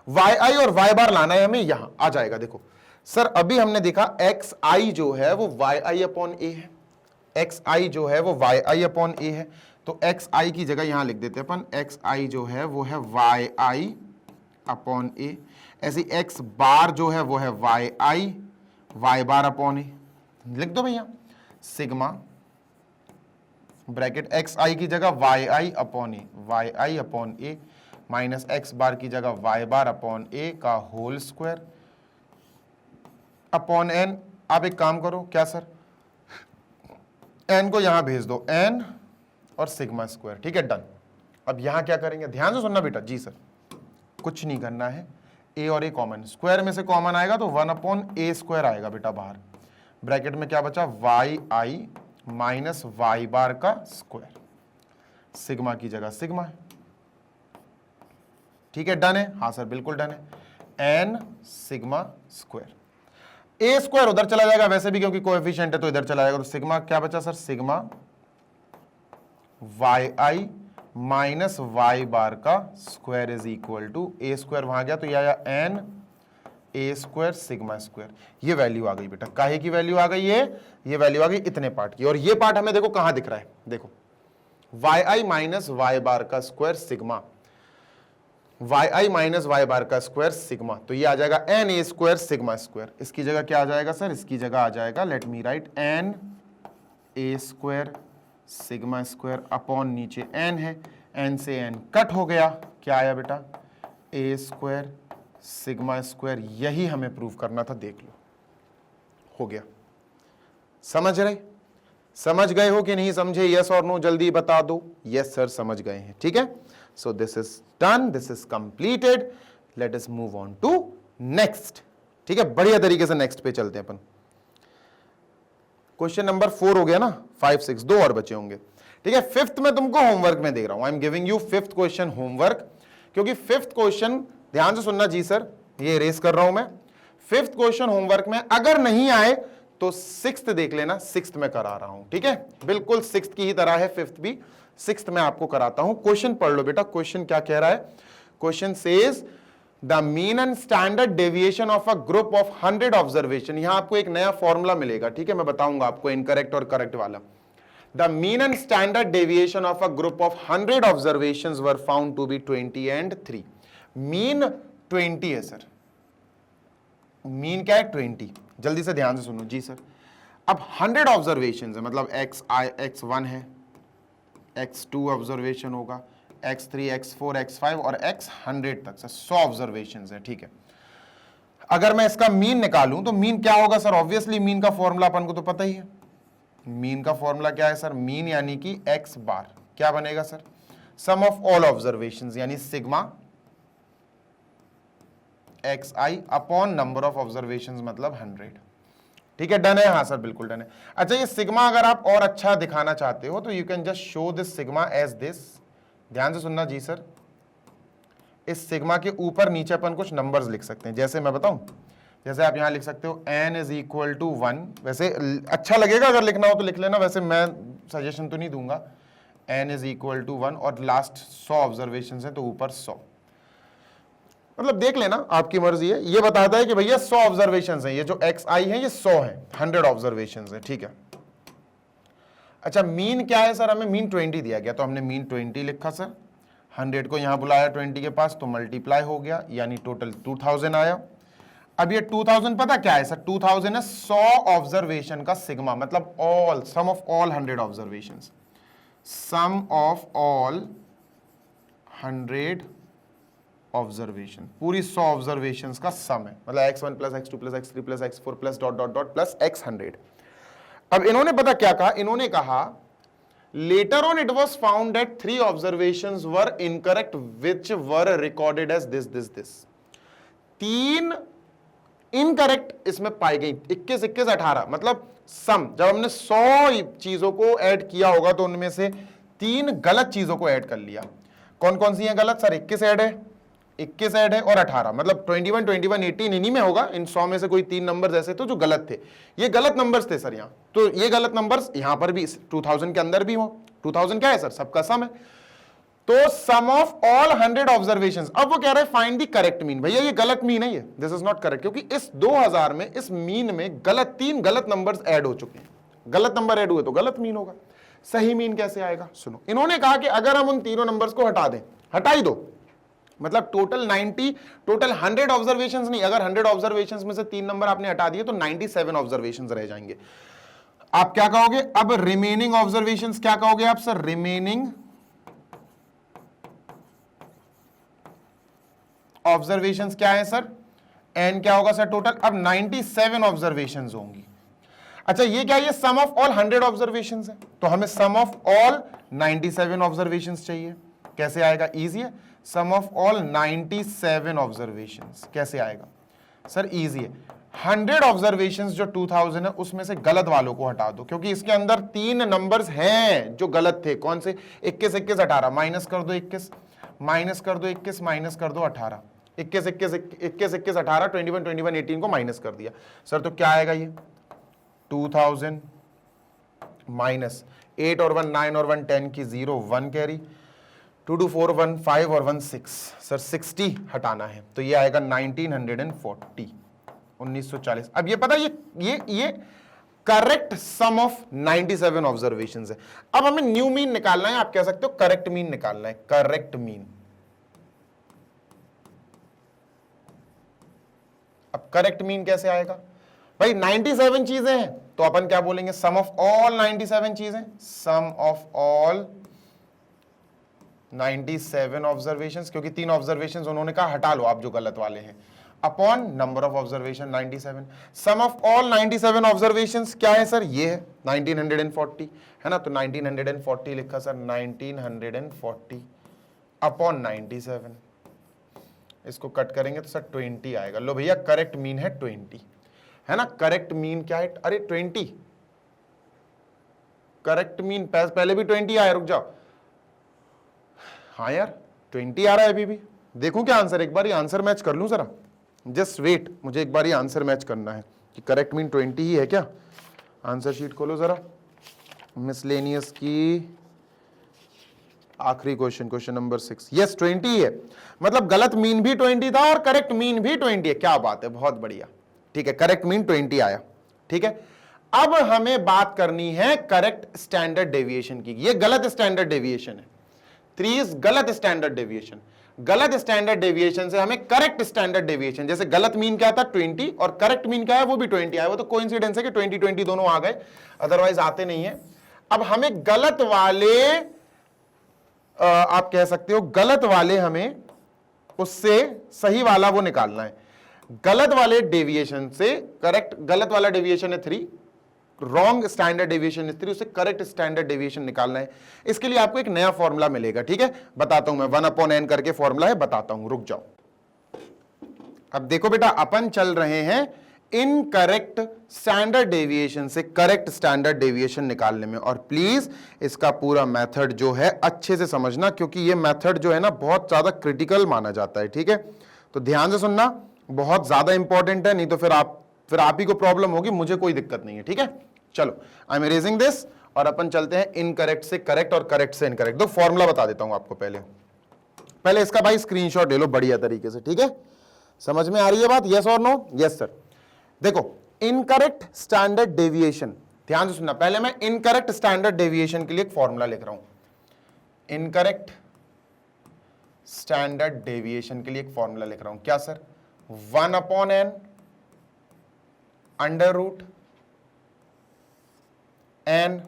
S1: yi और y बार लाना है हमें, यहां आ जाएगा। देखो सर, अभी हमने देखा xi जो है वो yi अपॉन a है, xi जो है वो yi अपॉन a है, तो xi की जगह यहां लिख देते हैं अपन, xi जो है वो है yi अपॉन ए। ऐसी x बार जो है वो है yi y बार अपॉन ए, लिख दो भैया, सिग्मा ब्रैकेट xi की जगह yi अपॉन ए, yi अपॉन ए माइनस x बार की जगह y बार अपॉन ए का होल स्क्वायर अपॉन n। आप एक काम करो, क्या सर, n को यहां भेज दो, n और सिग्मा स्क्वायर। ठीक है, डन। अब यहां क्या करेंगे, ध्यान से सुनना बेटा। जी सर, कुछ नहीं करना है, a और a कॉमन, स्क्वायर में से कॉमन आएगा तो 1 अपॉन a स्क्वायर आएगा बेटा बाहर, ब्रैकेट में क्या बचा, yi माइनस y बार का स्क्वायर, सिग्मा की जगह सिग्मा है। ठीक है, डन है? हाँ सर बिल्कुल डन है। n sigma square, a square उधर चला जाएगा वैसे भी क्योंकि कोएफिशिएंट है तो इधर चला जाएगा, तो सिग्मा क्या बचा sir, sigma yi minus y bar का square is equal to, a square वहां गया तो यह आया n a square sigma square, ये वैल्यू आ गई बेटा, काहे की वैल्यू आ गई है, ये वैल्यू आ गई इतने पार्ट की। और ये पार्ट हमें देखो कहां दिख रहा है, देखो y i minus y bar का square sigma, y i minus y bar का स्क्वायर सिग्मा, तो ये आ जाएगा n a square sigma square. इसकी जगह क्या आ जाएगा सर, इसकी जगह आ जाएगा, let me write, n a square sigma square upon नीचे एन है, एन से एन कट हो गया, क्या आया बेटा, ए स्क्वायर सिग्मा स्क्वायर। यही हमें प्रूव करना था, देख लो हो गया। समझ रहे, समझ गए हो कि नहीं समझे, यस और नो जल्दी बता दो। यस सर समझ गए हैं, ठीक है। So this is done, this is completed, let us move on to next. ठीक है, बढ़िया तरीके से नेक्स्ट पे चलते हैं अपन। क्वेश्चन नंबर 4 हो गया ना, 5 6 दो और बचे होंगे। ठीक है, फिफ्थ में तुमको होमवर्क में दे रहा हूं, I am giving you fifth question homework, क्योंकि फिफ्थ क्वेश्चन ध्यान से सुनना जी सर, ये इरेज कर रहा हूं मैं। फिफ्थ क्वेश्चन होमवर्क में अगर नहीं आए तो सिक्स्थ देख लेना, सिक्स्थ में करा रहा हूं, ठीक है, बिल्कुल सिक्स्थ की ही तरह है, फिफ्थ भी सिक्स्थ में आपको कराता हूं। क्वेश्चन पढ़ लो बेटा, क्वेश्चन क्या कह रहा है, question says the mean and standard deviation of a group of 100 observation. यहां आपको एक नया फॉर्मूला मिलेगा, ठीक है, मैं बताऊंगा आपको इनकरेक्ट और करेक्ट वाला। The mean and standard deviation of a group of 100 observations were found to be 20 and 3। Mean 20 है सर, मीन क्या है 20, जल्दी से ध्यान से सुनो जी सर। अब 100 ऑब्जर्वेशन है, मतलब x1 है, x2 ऑब्जर्वेशन होगा, x3 x4 x5 और x 100 तक से 100 ऑब्जर्वेशन है, ठीक है। अगर मैं इसका मीन निकालूं तो मीन क्या होगा सर, ऑब्वियसली मीन का फॉर्मूला अपन को तो पता ही है। मीन का फॉर्मूला क्या है सर, मीन यानी कि x बार क्या बनेगा sir, sum of all observations यानी sigma xi upon number of observations मतलब 100। ठीक है, डन है, हाँ सर बिल्कुल डन है। अच्छा, ये सिग्मा अगर आप और अच्छा दिखाना चाहते हो तो you can just show this sigma as this. ध्यान से सुनना जी सर, इस सिग्मा के ऊपर नीचे अपन कुछ नंबर्स लिख सकते हैं, जैसे मैं बताऊं, जैसे आप यहां लिख सकते हो n इज इक्वल टू 1, वैसे अच्छा लगेगा अगर लिखना हो तो लिख लेना, वैसे मैं सजेशन तो नहीं दूंगा। n इज इक्वल टू 1 और लास्ट 100 ऑब्जर्वेशन है तो ऊपर 100, मतलब देख लेना आपकी मर्जी है। ये बताता है कि भैया 100 ऑब्जर्वेशन है, ये जो xi है ये 100 है, 100 ऑब्जर्वेशन है, ठीक है। अच्छा, मीन क्या है सर, हमें मीन 20 दिया गया तो हमने मीन 20 लिखा सर, 100 को यहां बुलाया 20 के पास तो मल्टीप्लाई हो गया, यानी टोटल 2000 आया। अब ये 2000 पता क्या है सर, 2000 है 100 ऑब्जर्वेशन का सिग्मा, मतलब all, sum of all 100 observation, sum of all 100 observation, पूरी 100 ऑब्जर्वेशंस का सम है, मतलब x1 plus x2 plus x3 plus x4 plus dot dot dot plus x100। अब इन्होंने पता क्या कहा, इन्होंने कहा later on it was found that 3 observations were incorrect which were recorded as this this this. 3 incorrect इसमें पाई गई, 21 21 18, मतलब सम, जब हमने 100 चीजों को ऐड किया होगा तो उनमें से 3 गलत चीजों को ऐड कर लिया। कौन कौन सी है गलत सर, 21 ऐड है, 21 ऐड है और 18, मतलब 21 21 18 इन्हीं में होगा। इन 100 में से कोई 3 नंबर्स ऐसे थे जो गलत थे, ये गलत नंबर्स थे सर यहाँ, तो ये गलत नंबर्स यहां पर भी 2000 के अंदर भी हो। 2000 क्या है सर, सबका सम है, तो सम ऑफ ऑल 100 ऑब्जर्वेशंस। अब वो कह रहे हैं फाइंड द करेक्ट मीन, भैया ये गलत मीन है, ये दिस इज नॉट करेक्ट, क्योंकि इस 2000 में इस मीन में गलत 3 गलत नंबर्स ऐड हो चुके हैं, गलत नंबर ऐड हुए तो गलत मीन होगा। सही मीन कैसे आएगा, सुनो, इन्होंने कहा कि अगर हम उन तीनों नंबर्स को हटा दें, हटा ही दो, मतलब टोटल 90, टोटल 100 ऑब्जर्वेशंस नहीं, अगर 100 ऑब्जर्वेशंस में से 3 नंबर आपने हटा दिए तो 97 ऑब्जर्वेशंस रह जाएंगे। आप क्या कहोगे अब, रिमेनिंग ऑब्जर्वेशंस क्या कहोगे आप सर, रिमेनिंग ऑब्जर्वेशंस क्या है सर, एन क्या होगा सर टोटल, अब 97 ऑब्जर्वेशंस होंगी। अच्छा, ये क्या, ये सम ऑफ ऑल 100 ऑब्जर्वेशंस है, तो हमें सम ऑफ ऑल 97 ऑब्जर्वेशंस चाहिए। कैसे आएगा, इजी है, सम ऑफ ऑल 97 ऑब्जर्वेशंस कैसे आएगा सर, इजी है। 100 ऑब्जर्वेशंस जो 2000 है उसमें से गलत वालों को हटा दो, क्योंकि इसके अंदर 3 नंबर्स हैं जो गलत थे। कौन से, 21 21 18, माइनस कर दो 21, माइनस कर दो 21, माइनस कर दो 18, 21 21 21 21 18, 21 21 18 को माइनस कर दिया सर, तो क्या आएगा ये 2000 माइनस 8 और 1 9 और 1 10 की 0 1 कैरी, 2 2 4 1 5 और 1 6 सर 60 हटाना है, तो ये आएगा 1940। 1940। अब ये पता ये करेक्ट सम ऑफ 97 ऑब्जर्वेशंस है। अब हमें न्यू मीन निकालना है, आप कह सकते हो करेक्ट मीन निकालना है, करेक्ट मीन। अब करेक्ट मीन कैसे आएगा भाई, 97 चीजें हैं तो अपन क्या बोलेंगे, सम ऑफ ऑल 97 चीजें, सम ऑफ ऑल 97 ऑब्जर्वेशंस, क्योंकि 3 ऑब्जर्वेशंस उन्होंने कहा हटा लो आप जो गलत वाले हैं, upon number of observation 97। Sum of all 97 observations क्या है सर, ये है 1940 है ना, तो 1940 लिखा सर, 1940 अपॉन 97, इसको कट करेंगे तो सर 20 आएगा। लो भैया करेक्ट मीन है 20 है ना, करेक्ट मीन क्या है, अरे 20 करेक्ट मीन, पहले भी 20 आया, रुक जाओ, हाँ यार 20 आ रहा है अभी भी, देखूं क्या आंसर, एक बार ये आंसर मैच कर लूं जरा, जस्ट वेट, मुझे एक बार ये आंसर मैच करना है कि करेक्ट मीन 20 ही है क्या। आंसर शीट खोलो जरा, मिसलेनियस की आखिरी क्वेश्चन, क्वेश्चन नंबर 6, यस 20 है, मतलब गलत मीन भी 20 था और करेक्ट मीन भी 20 है, क्या बात है, बहुत बढ़िया, ठीक है, करेक्ट मीन 20 आया, ठीक है। अब हमें बात करनी है करेक्ट स्टैंडर्ड डेविएशन की, ये गलत स्टैंडर्ड डेविएशन है, 3 इज गलत स्टैंडर्ड डेविएशन, गलत स्टैंडर्ड डेविएशन से हमें करेक्ट स्टैंडर्ड डेविएशन, जैसे गलत मीन क्या था 20 और करेक्ट मीन क्या है वो भी 20 आया, वो तो कोइंसिडेंस है कि 20 दोनों आ गए, अदरवाइज आते नहीं है। अब हमें गलत वाले, आप कह सकते हो गलत वाले, हमें उससे सही वाला वो निकालना है, गलत वाले डेविएशन से करेक्ट, गलत वाला डेविएशन है 3, रॉन्ग स्टैंडर्ड डेविएशन इस 3, उससे करेक्ट स्टैंडर्ड डेविएशन निकालना है। इसके लिए आपको एक नया फॉर्मूला मिलेगा, ठीक है, बताता हूं मैं, 1/n करके फॉर्मूला है, बताता हूं, रुक जाओ। अब देखो बेटा, अपन चल रहे हैं इनकरेक्ट स्टैंडर्ड डेविएशन से करेक्ट स्टैंडर्ड डेविएशन निकालने में, और प्लीज इसका पूरा मेथड जो है अच्छे से समझना, क्योंकि ये मेथड जो है ना बहुत ज्यादा क्रिटिकल माना जाता है, ठीक है, तो ध्यान से सुनना, बहुत ज्यादा इंपॉर्टेंट है, नहीं तो फिर आप ही को प्रॉब्लम होगी, मुझे कोई दिक्कत नहीं है, ठीक है। चलो आई एम इरेजिंग दिस, और अपन चलते हैं इनकरेक्ट से करेक्ट और करेक्ट से इनकरेक्ट। दो फॉर्मूला बता देता हूं आपको, पहले इसका भाई स्क्रीनशॉट ले लो बढ़िया तरीके से, ठीक है, समझ में आ रही है बात, यस और नो, यस सर। देखो इनकरेक्ट स्टैंडर्ड डेविएशन, ध्यान से सुनना, पहले मैं इनकरेक्ट स्टैंडर्ड डेविएशन के लिए एक फॉर्मूला लिख रहा हूं, इनकरेक्ट स्टैंडर्ड डेविएशन के लिए एक फॉर्मूला लिख रहा हूं, क्या sir, 1/n under root n,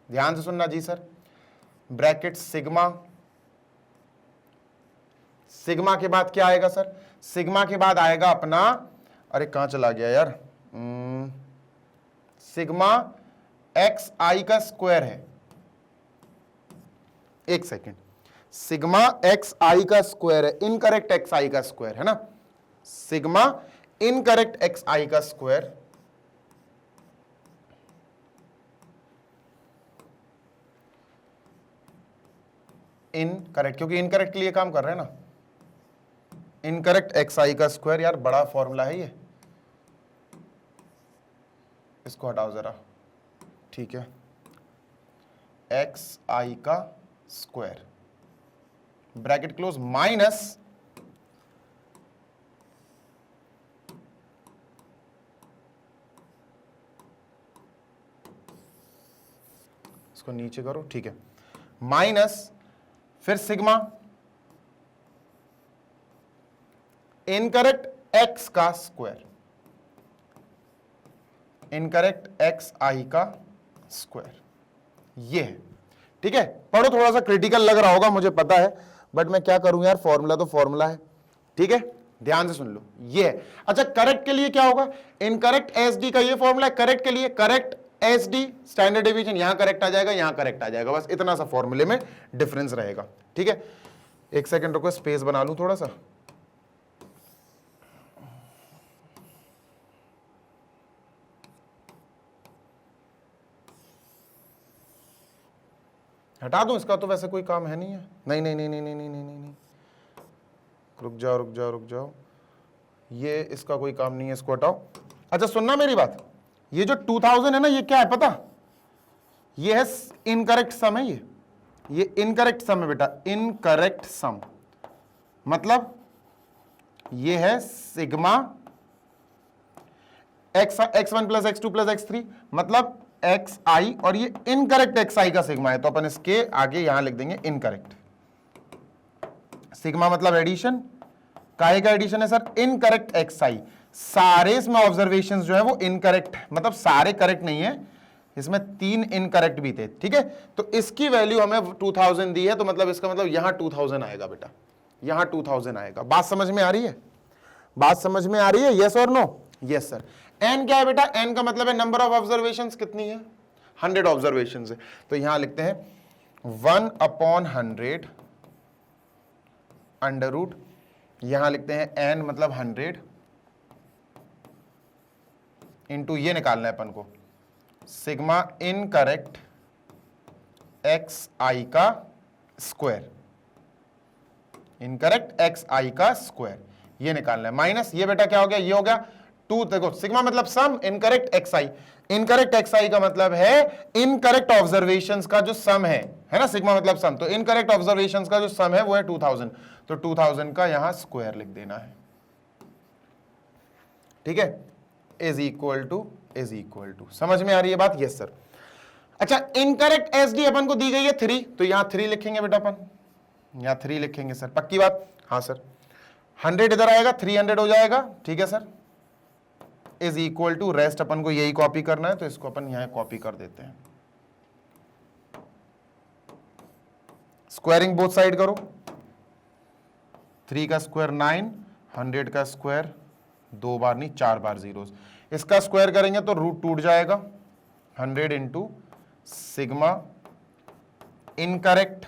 S1: ध्यान से सुनना जी सर, ब्रैकेट सिग्मा, सिग्मा के बाद क्या आएगा सर, सिग्मा के बाद आएगा अपना, अरे कहां चला गया यार, सिग्मा एक्स आई का स्क्वायर है, एक सेकेंड, सिग्मा एक्स आई का स्क्वायर है, इनकरेक्ट एक्स आई का स्क्वायर है ना, सिग्मा इनकरेक्ट एक्स आई का स्क्वायर इनकरेक्ट, क्योंकि इनकरेक्ट के लिए काम कर रहे हैं ना, इनकरेक्ट एक्स आई का स्क्वायर, यार बड़ा फॉर्मूला है ये, इसको हटाओ जरा, ठीक है, एक्स आई का स्क्वायर ब्रैकेट क्लोज माइनस इसको नीचे करो, ठीक है, माइनस फिर सिग्मा इनकरेक्ट एक्स का स्क्वायर, इनकरेक्ट एक्स आई का स्क्वायर, ये है, ठीक है। पढ़ो, थोड़ा सा क्रिटिकल लग रहा होगा मुझे पता है, बट मैं क्या करूं यार, फॉर्मूला तो फॉर्मूला है, ठीक है, ध्यान से सुन लो, ये है। अच्छा करेक्ट के लिए क्या होगा, इनकरेक्ट एसडी का ये फॉर्मूला है, करेक्ट के लिए करेक्ट एसडी स्टैंडर्ड डेविएशन, यहां करेक्ट आ जाएगा, यहां करेक्ट आ जाएगा, बस इतना सा फॉर्मूले में डिफरेंस रहेगा, ठीक है। एक सेकंड रुको, स्पेस बना लूं थोड़ा सा, हटा दूं, इसका तो वैसे कोई काम है नहीं है, नहीं नहीं नहीं नहीं नहीं नहीं नहीं नहीं, नहीं। रुक जाओ रुक जाओ रुक जाओ, ये इसका कोई काम नहीं है, इसको हटाओ। अच्छा सुनना मेरी बात, ये जो 2000 है ना, ये क्या है पता, ये है इनकरेक्ट सम है, ये इनकरेक्ट सम है बेटा, इनकरेक्ट सम, मतलब ये है sigma x1 plus x2 plus x3 मतलब xi, और ये इनकरेक्ट xi का सिग्मा है, तो अपन इसके आगे यहां लिख देंगे इनकरेक्ट। सिग्मा मतलब एडिशन, काहे का एडिशन है सर? Incorrect xi। सारे इसमें ऑब्जर्वेशंस जो है वो इनकरेक्ट, मतलब सारे करेक्ट नहीं है, इसमें 3 इनकरेक्ट भी थे, ठीक है। तो इसकी वैल्यू हमें 2000 दी है, तो मतलब इसका मतलब यहां 2000 आएगा बेटा, यहां 2000 आएगा। बात समझ में आ रही है? बात समझ में आ रही है? यस और नो? Yes sir. एन क्या है बेटा? एन का मतलब है नंबर ऑफ ऑब्जर्वेशंस कितनी है? 100 ऑब्जर्वेशंस है, तो यहां लिखते हैं 1/100 अंडर रूट, यहां लिखते हैं एन मतलब 100 इंटू ये निकालना है अपन को सिग्मा इनकरेक्ट एक्स आई का स्क्वायर, इनकरेक्ट एक्स आई का स्क्वायर ये निकालना है, माइनस ये बेटा क्या हो गया? ये हो गया 2, देखो सिग्मा मतलब सम, इनकरेक्ट एक्स आई, इनकरेक्ट एक्स आई का मतलब है इनकरेक्ट ऑब्जर्वेशंस का जो सम है ना, सिग्मा मतलब सम, तो इनकरेक्ट ऑब्जर्वेशंस का जो सम है वो है 2000, तो 2000 का यहां स्क्वायर लिख देना है, ठीक है। इज इक्वल टू, समझ में आ रही है बात? Yes sir. अच्छा, इनकरेक्ट एस डी अपन को दी गई है 3, तो यहां 3 लिखेंगे बेटा अपन, यहां 3 लिखेंगे सर, पक्की बात? हाँ सर। 100 इधर आएगा, 300 हो जाएगा, ठीक है sir. Is equal to, rest अपन को यही कॉपी करना है, तो इसको अपन यहां कॉपी कर देते हैं। स्क्वायरिंग बोथ साइड करो, 3 का स्क्वायर 9, 100 का स्क्वायर 2 बार नहीं 4 बार जीरोस, इसका स्क्वायर करेंगे तो रूट टूट जाएगा, 100 इंटू सिग्मा इनकरेक्ट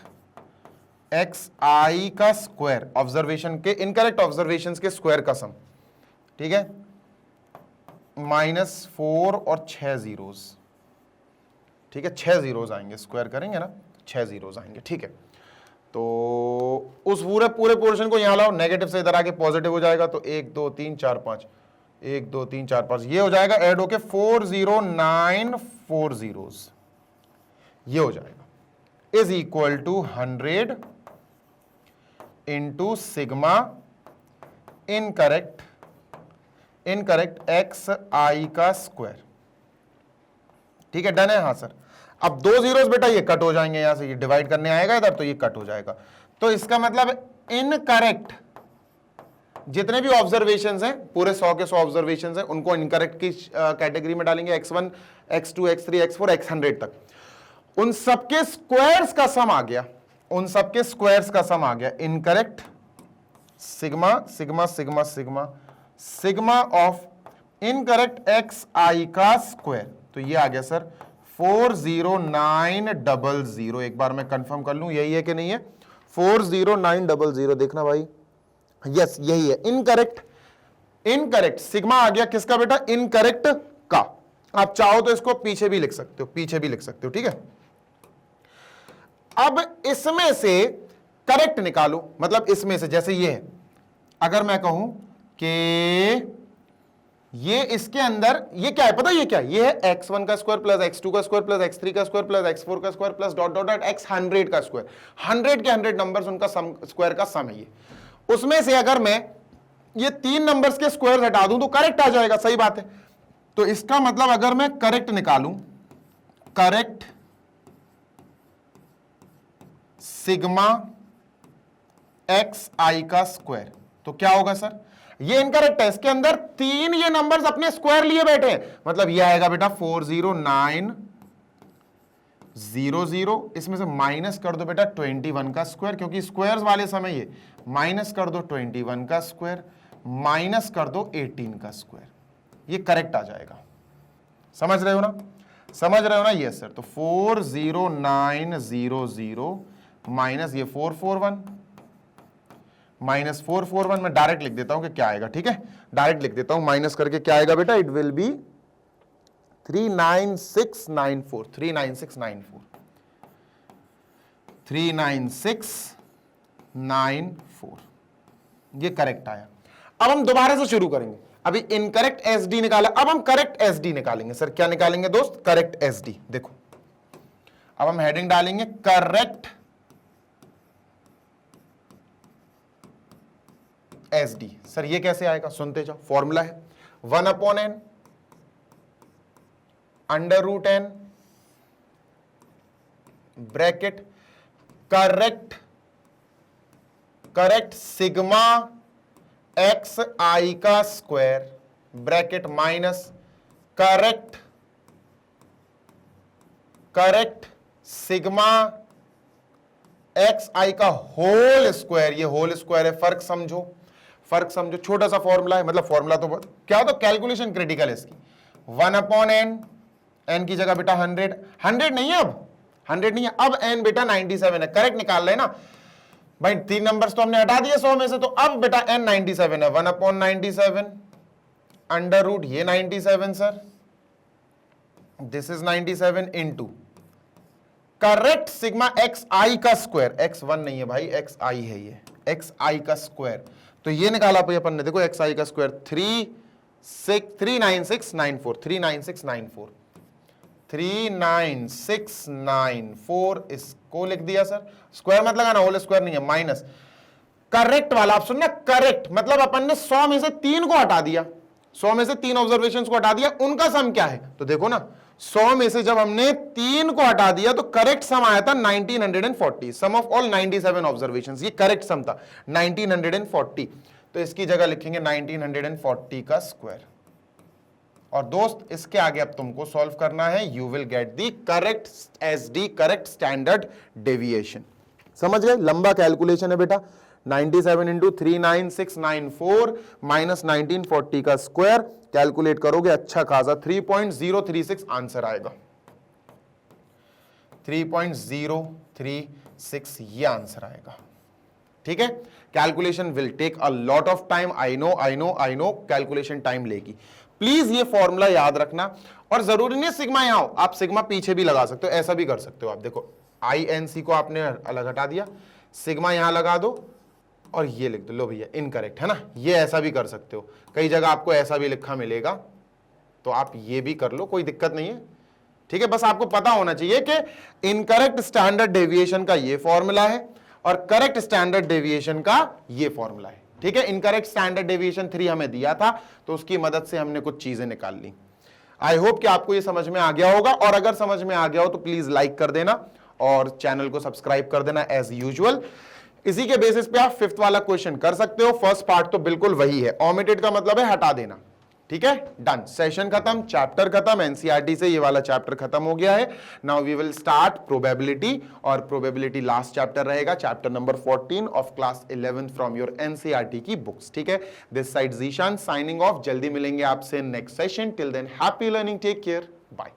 S1: एक्स आई का स्क्वायर, ऑब्जर्वेशन के इनकरेक्ट ऑब्जर्वेशंस के स्क्वायर का सम, ठीक है, -4 और 6 जीरोस, ठीक है, 6 जीरोस आएंगे, स्क्वायर करेंगे ना 6 जीरोस आएंगे, ठीक है। तो उस पूरे पोर्शन को यहां लाओ, नेगेटिव से इधर आके पॉजिटिव हो जाएगा, तो 1 2 3 4 5, 1 2 3 4 5 ये हो जाएगा, ऐड होके 40940 जीरोस ये हो जाएगा, is equal to 100 into sigma incorrect x आई का स्क्वायर, ठीक है, डन है? हाँ सर। अब 2 जीरोस बेटा ये कट हो जाएंगे, यहां से ये डिवाइड करने आएगा इधर, तो ये कट हो जाएगा, तो इसका मतलब इनकरेक्ट जितने भी ऑब्जर्वेशंस हैं, पूरे 100 के 100 ऑब्जर्वेशंस हैं, उनको इनकरेक्ट की कैटेगरी में डालेंगे, x1 x2 x3 x4 x100 तक, उन सबके स्क्वायर्स का सम आ गया, उन सबके स्क्वायर्स का सम आ गया, incorrect sigma sigma sigma sigma sigma of incorrect x आई का स्क्वायर, तो ये आ गया सर 40900, एक बार मैं कंफर्म कर लूं यही है कि नहीं है, 40900, देखना भाई, यस यही है। इनकरेक्ट सिग्मा आ गया किसका बेटा? इनकरेक्ट का। आप चाहो तो इसको पीछे भी लिख सकते हो, ठीक है। अब इसमें से करेक्ट निकालो, मतलब इसमें से, जैसे ये है, अगर मैं कहूं कि ये इसके अंदर ये क्या है पता है? ये क्या है? ये है x1 का स्क्वायर प्लस x2 का स्क्वायर प्लस x3 का स्क्वायर प्लस x4 का square plus dot dot dot x100 का स्क्वायर, 100 के 100 नंबर्स उनका सम, स्क्वायर का सम है ये। उसमें से अगर मैं ये 3 नंबर्स के स्क्वायर हटा दूं तो करेक्ट आ जाएगा, सही बात है। तो इसका मतलब अगर मैं करेक्ट निकालूं, करेक्ट सिग्मा एक्स आई का स्क्वायर, तो क्या होगा सर? ये इनकरेक्ट है, इसके अंदर 3 ये नंबर्स अपने स्क्वायर लिए बैठे हैं, मतलब ये आएगा बेटा 40900, इसमें से माइनस कर दो बेटा 21 का स्क्वायर, क्योंकि स्क्वायर्स वाले समय ये माइनस कर दो 21 का स्क्वायर, माइनस कर दो 18 का स्क्वायर, ये करेक्ट आ जाएगा। समझ रहे हो ना? Yes sir. तो 40900 माइनस ये 441 माइनस 441, मैं डायरेक्ट लिख देता हूं कि क्या आएगा, ठीक है, डायरेक्ट लिख देता हूं, माइनस करके क्या आएगा बेटा? इट विल बी 39694, 39694, ये करेक्ट आया। अब हम दोबारा से शुरू करेंगे, अभी इनकरेक्ट एसडी निकाला, अब हम करेक्ट एसडी निकालेंगे। सर क्या निकालेंगे दोस्त? Correct SD. देखो अब हम हेडिंग डालेंगे करेक्ट एसडी। सर ये कैसे आएगा? सुनते जाओ, फॉर्मूला है 1/n under root n bracket correct sigma x आई का square bracket minus correct sigma x आई का होल स्क्वायर, ये होल स्क्वायर है, फर्क समझो, छोटा सा फॉर्मूला है, मतलब फॉर्मूला तो क्या हो तो कैलकुलेशन क्रिटिकल है इसकी। 1/n, n की जगह बेटा 100 नहीं है, अब 100 नहीं है, अब n बेटा 97 है, करेक्ट निकाल रहे ना भाई, 3 नंबर्स तो हमने हटा दिए 100 में से, तो अब बेटा n 97 है, 1/97 अंडर रूट ये 97 sir, this is 97 into correct sigma x आई का स्क्वायर, एक्स 1 नहीं है भाई, एक्स आई है, ये एक्स आई का स्क्वायर, तो ये निकाला अपन ने, देखो एक्स आई का स्क्वायर 39694 इसको लिख दिया सर, स्क्वायर मत लगाना, होल स्क्वायर नहीं है, माइनस करेक्ट वाला ऑप्शन ना, करेक्ट मतलब अपन ने 100 में से 3 को हटा दिया, 100 में से 3 ऑब्जर्वेशंस को हटा दिया, उनका सम क्या है, तो देखो ना 100 में से जब हमने 3 को हटा दिया तो करेक्ट सम आया था 1940, सम ऑफ ऑल 97 ऑब्जर्वेशंस, ये करेक्ट सम था 1940, तो इसकी जगह लिखेंगे 1940 का स्क्वायर। और दोस्त इसके आगे अब तुमको सॉल्व करना है, you will get the correct SD, correct standard deviation. समझ गए, लंबा कैलकुलेशन है बेटा, 97 इंटू 39694 माइनस 1940 का स्क्वायर, कैलकुलेट करोगे अच्छा खासा 3.036 आंसर आएगा, 3.036 ये आंसर आएगा। ठीक है, calculation will take a lot of time, I know calculation time लेगी, प्लीज ये फॉर्मूला याद रखना, और जरूरी नहीं सिग्मा यहां हो, आप सिग्मा पीछे भी लगा सकते हो, ऐसा भी कर सकते हो आप, देखो INC को आपने अलग हटा दिया, सिग्मा यहां लगा दो और ये लिख दो, लो भैया इनकरेक्ट है ना, ये ऐसा भी कर सकते हो, कई जगह आपको ऐसा भी लिखा मिलेगा, तो आप ये भी कर लो, कोई दिक्कत नहीं है। ठीक है, बस आपको पता होना चाहिए कि इनकरेक्ट स्टैंडर्ड डेविएशन का ये फॉर्मूला है और करेक्ट स्टैंडर्ड डेविएशन का ये फॉर्मूला है। ठीक है, इनकरेक्ट स्टैंडर्ड डेविएशन 3 हमें दिया था, तो उसकी मदद से हमने कुछ चीजें निकाल ली। आई होप कि आपको ये समझ में आ गया होगा, और अगर समझ में आ गया हो तो प्लीज लाइक कर देना और चैनल को सब्सक्राइब कर देना एज यूजुअल। इसी के बेसिस पे आप 5th वाला क्वेश्चन कर सकते हो, फर्स्ट पार्ट तो बिल्कुल वही है, ओमिटेड का मतलब है हटा देना। ठीक है, डन, सेशन खत्म, चैप्टर खत्म, एनसीईआरटी से ये वाला चैप्टर खत्म हो गया है। Now we will start probability, और प्रोबेबिलिटी लास्ट चैप्टर रहेगा, chapter number 14 of class 11 from your NCERT की बुक्स। ठीक है, this side Zeeshan signing off, जल्दी मिलेंगे आपसे next session, till then happy learning, take care, bye.